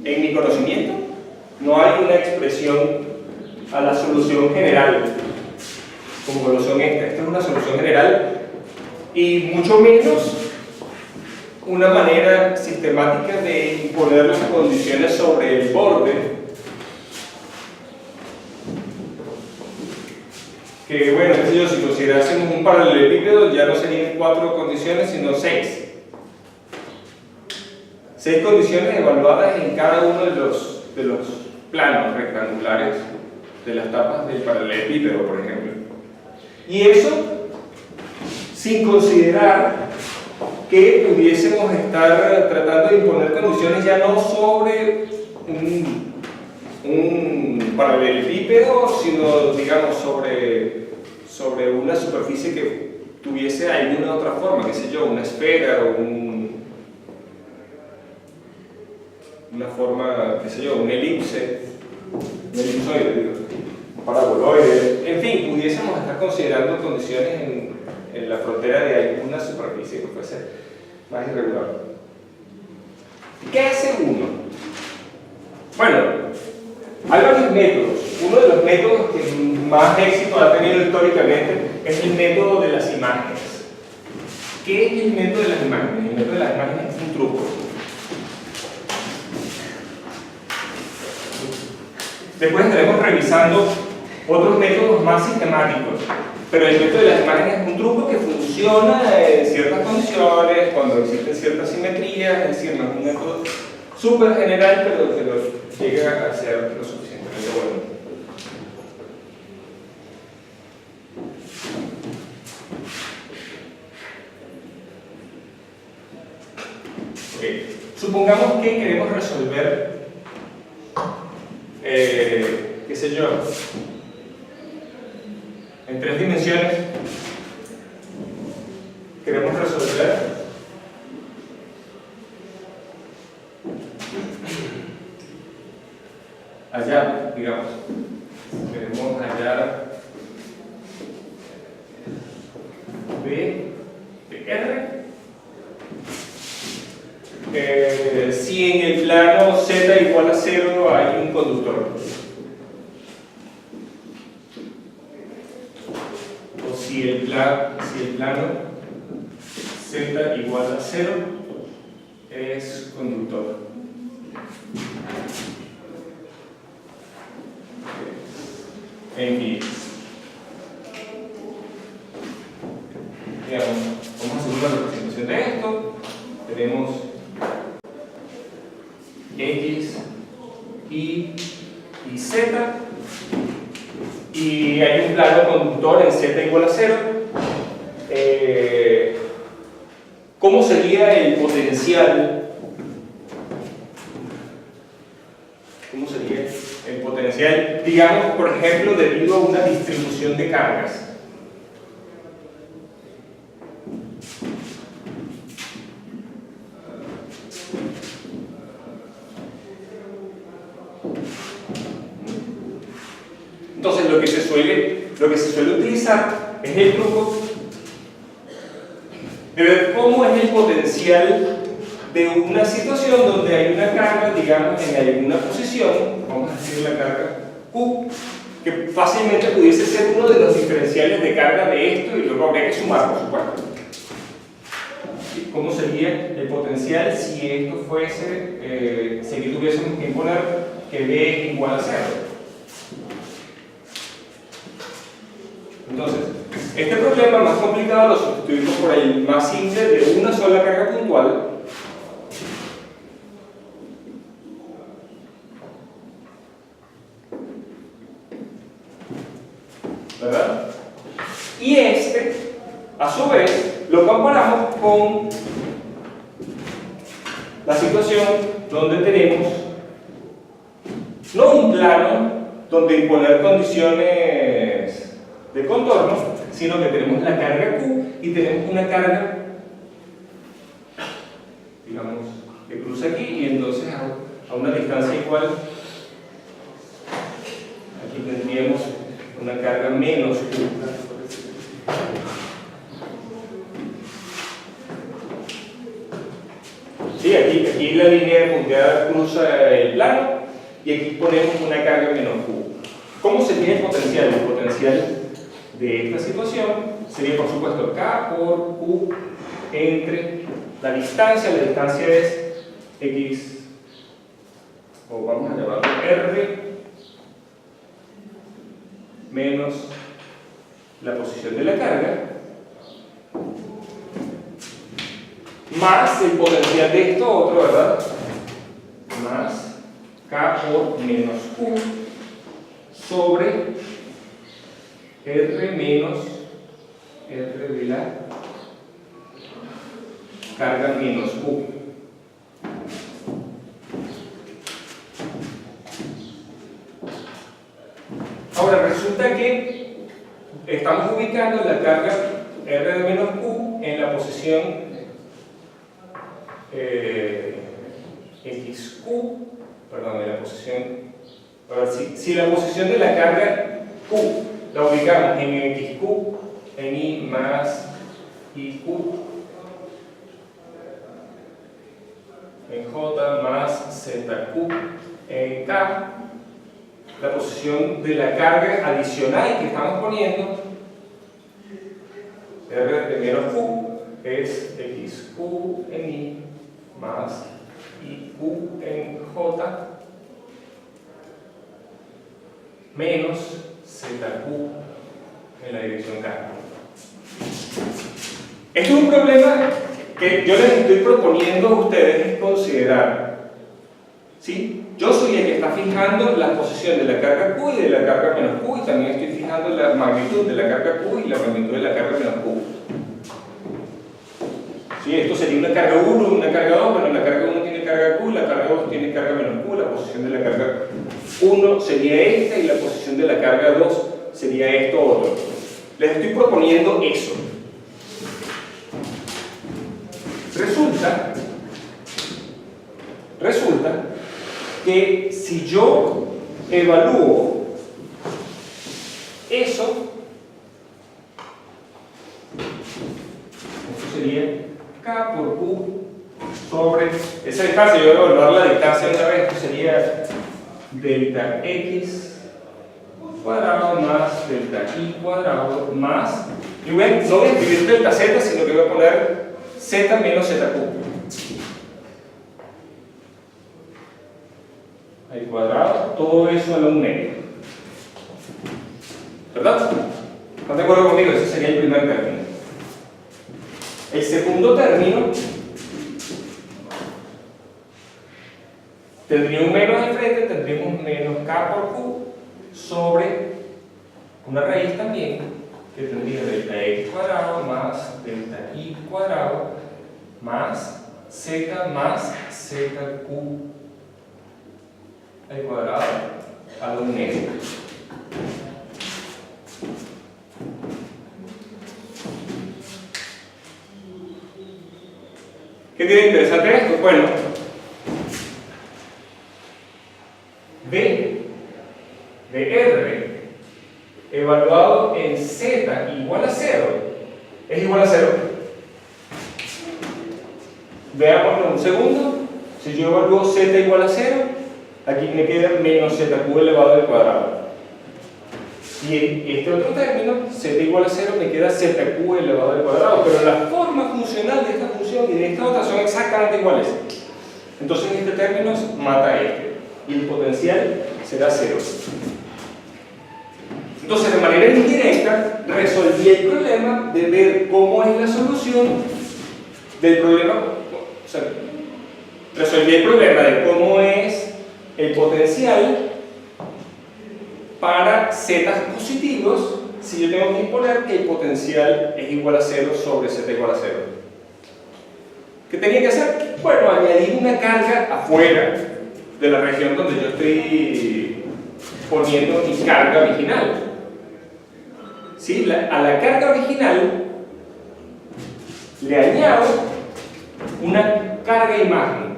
en mi conocimiento no hay una expresión a la solución general como lo son estas. Esta es una solución general y mucho menos una manera sistemática de imponer las condiciones sobre el borde, que bueno, qué sé yo, si considerásemos un paralelepípedo ya no serían 4 condiciones sino 6. 6 condiciones evaluadas en cada uno de los planos rectangulares de las tapas del paralelepípedo, por ejemplo. Y eso sin considerar que pudiésemos estar tratando de imponer condiciones ya no sobre un paralelepípedo, sino, digamos, sobre una superficie que tuviese alguna otra forma, qué sé yo, una esfera o una forma, qué sé yo, un elipsoide, digo, un paraboloide, en fin, pudiésemos estar considerando condiciones en la frontera de alguna superficie que fuese más irregular. ¿Qué hace uno? Bueno, hay varios métodos uno de los métodos que más éxito ha tenido históricamente es el método de las imágenes. ¿Qué es el método de las imágenes? El método de las imágenes es un truco. Después estaremos revisando otros métodos más sistemáticos, pero el método de las imágenes es un truco que funciona en ciertas condiciones, cuando existen ciertas simetrías, es decir, no es un método súper general, pero llega a ser lo suficientemente bueno. Okay. Supongamos que queremos resolver, qué sé yo, en 3 dimensiones, queremos resolver hallar, digamos, queremos hallar B de R. Si en el plano z igual a 0 hay un conductor, o si el plano z igual a 0 es conductor. En fin, digamos, vamos a hacer una representación de esto. Tenemos X, Y y Z, y hay un plano conductor en Z igual a 0. ¿Cómo sería el potencial? ¿Cómo sería el potencial, digamos, por ejemplo, debido a una distribución de cargas? Entonces lo que se suele utilizar es el truco de ver cómo es el potencial de una situación donde hay una carga, digamos, en alguna posición, vamos a decir la carga Q, que fácilmente pudiese ser uno de los diferenciales de carga de esto, y luego habría que sumar, por supuesto. ¿Cómo sería el potencial si esto fuese, si aquí tuviésemos que imponer que B es igual a 0? Entonces, este problema más complicado lo sustituimos por el más simple de una sola carga puntual, ¿verdad? Y este, a su vez, lo comparamos con la situación donde tenemos no un plano donde imponer condiciones de contorno, sino que tenemos la carga Q y tenemos una carga, digamos, que cruza aquí, y entonces a una distancia igual, aquí tendríamos una carga menos Q. Sí, aquí la línea punteada cruza el plano y aquí ponemos una carga menos Q. ¿Cómo sería el potencial? El potencial de esta situación sería, por supuesto, K por Q entre la distancia es X, o vamos a llamarlo R, menos la posición de la carga, más el potencial de esto otro, ¿verdad? Más K por menos Q sobre R menos R de la carga menos Q. Ahora resulta que estamos ubicando la carga R de menos Q en la posición XQ, perdón, en la posición, a ver, si la posición de la carga Q la ubicamos en XQ, en I más IQ, en J más ZQ, en K, la posición de la carga adicional que estamos poniendo, R de menos Q es XQ en I más IQ en J menos ZQ en la dirección carga. Esto es un problema que yo les estoy proponiendo a ustedes considerar. ¿Sí? Yo soy el que está fijando la posición de la carga Q y de la carga menos Q, y también estoy fijando la magnitud de la carga Q y la magnitud de la carga menos Q. ¿Sí? Esto sería una carga 1 y una carga 2. Bueno, la carga 1 tiene carga Q, la carga 2 tiene carga menos Q, la posición de la carga 1 sería esta y la posición de la carga 2 sería esto otro. Les estoy proponiendo eso. Resulta que si yo evalúo eso, esto sería K por Q sobre esa distancia. Yo voy a evaluar la distancia una vez, esto sería delta X cuadrado más delta Y cuadrado más, y no voy a escribir delta Z, sino que voy a poner Z menos ZQ. Al cuadrado, todo eso a la 1/2. ¿Verdad? ¿Están de acuerdo conmigo? Ese sería el primer término. El segundo término tendría un menos al frente, tendríamos menos K por Q sobre una raíz también que tendría delta X cuadrado más delta Y cuadrado más Z más ZQ al cuadrado a la 1/2. ¿Qué tiene interesante esto? Bueno, B de R evaluado en Z igual a 0 es igual a 0. Veámoslo un segundo. Si yo evalúo Z igual a 0, aquí me queda menos ZQ elevado al cuadrado. Y este otro término, Z igual a 0, me queda ZQ elevado al cuadrado. Pero la forma funcional de esta función y de esta otra son exactamente iguales. Entonces este término mata a este. Y el potencial será 0. Entonces, de manera indirecta, resolví el problema de ver cómo es la solución del problema. O sea, resolví el problema de cómo es el potencial para z positivos si yo tengo que imponer que el potencial es igual a 0 sobre z igual a 0. ¿Qué tenía que hacer? Bueno, añadir una carga afuera de la región donde yo estoy poniendo mi carga original. ¿Sí? A la carga original le añado una carga imagen.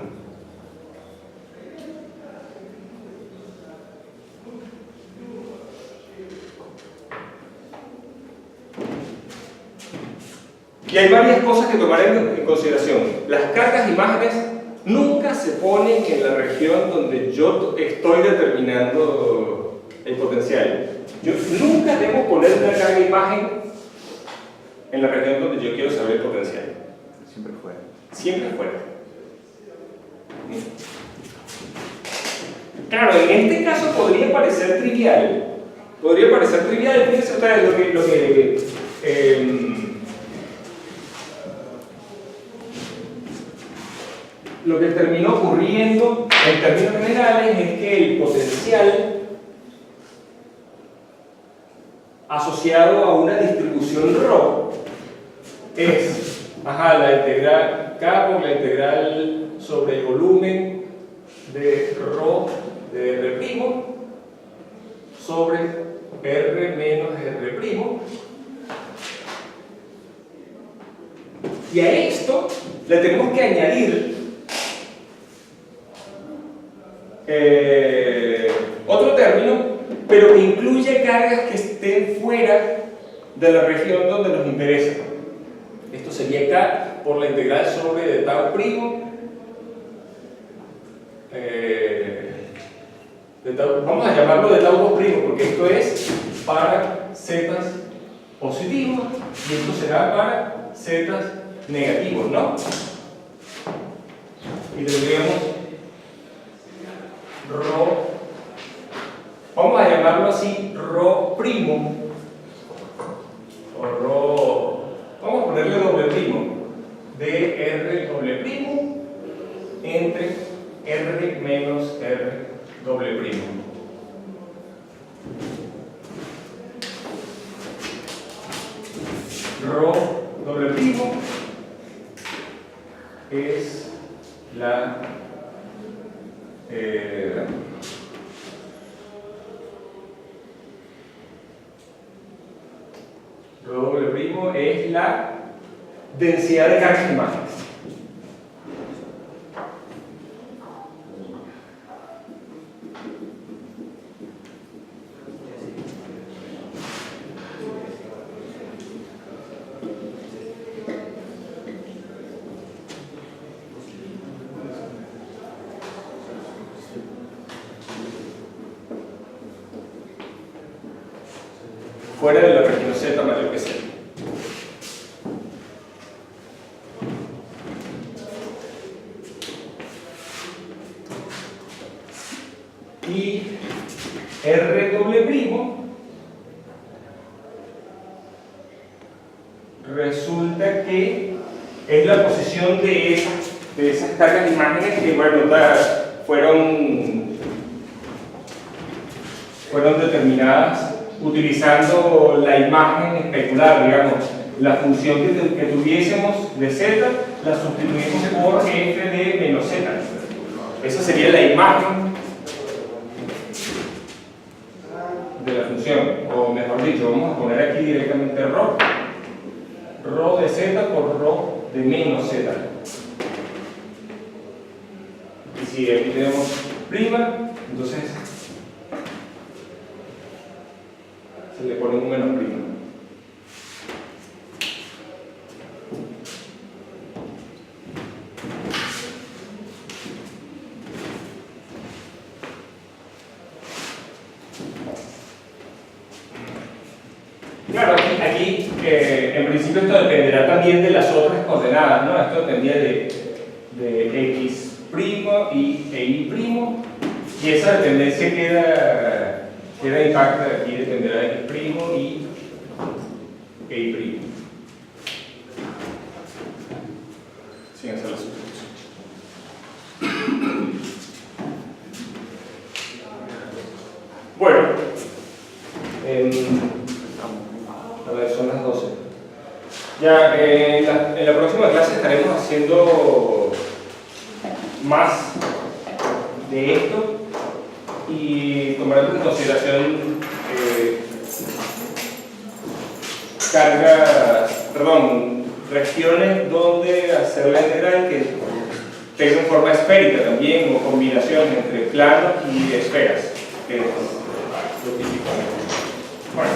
Y hay varias cosas que tomar en consideración. Las cargas imágenes nunca se ponen en la región donde yo estoy determinando el potencial. Yo nunca debo poner una carga imagen en la región donde yo quiero saber el potencial. Siempre fuera. Siempre fuera. Claro, en este caso podría parecer trivial. Podría parecer trivial. Fíjense ustedes lo que terminó ocurriendo en términos generales es que el potencial asociado a una distribución ρ es la integral K por la integral sobre el volumen de ρ de R' sobre R menos R'. Y a esto le tenemos que añadir otro término, pero que incluye cargas que estén fuera de la región donde nos interesa. Esto sería K por la integral sobre de tau primo vamos a llamarlo de tau 2' porque esto es para zetas positivos y esto será para zetas negativos, ¿no? Y tendríamos rho, vamos a llamarlo así, rho primo, o rho, vamos a ponerle doble primo, de R doble primo entre R menos R doble primo. Rho doble primo es la Rho doble primo es la densidad de cargas de imágenes. Fuera de la región Z mayor que Z. Y R doble primo resulta que es la posición de esas cargas de imágenes que, bueno, fueron determinadas utilizando la imagen especular, digamos, la función que tuviésemos de z la sustituimos por f de menos z. Esa sería la imagen de la función, o mejor dicho, vamos a poner aquí directamente rho de z por rho de menos z. Y si aquí tenemos prima, entonces se le pone un menos prima. Claro, aquí en principio esto dependerá también de las otras coordenadas, ¿no? Esto dependía de x' y y', y esa dependencia queda intacta. Aquí dependerá de x' y y', sin hacer la sustitución. Bueno, a ver, son las 12. Ya en la próxima clase estaremos haciendo más de esto y tomaremos en consideración regiones donde hacer la integral que tenga forma esférica también, o combinación entre planos y esferas, que es lo típico. Bueno.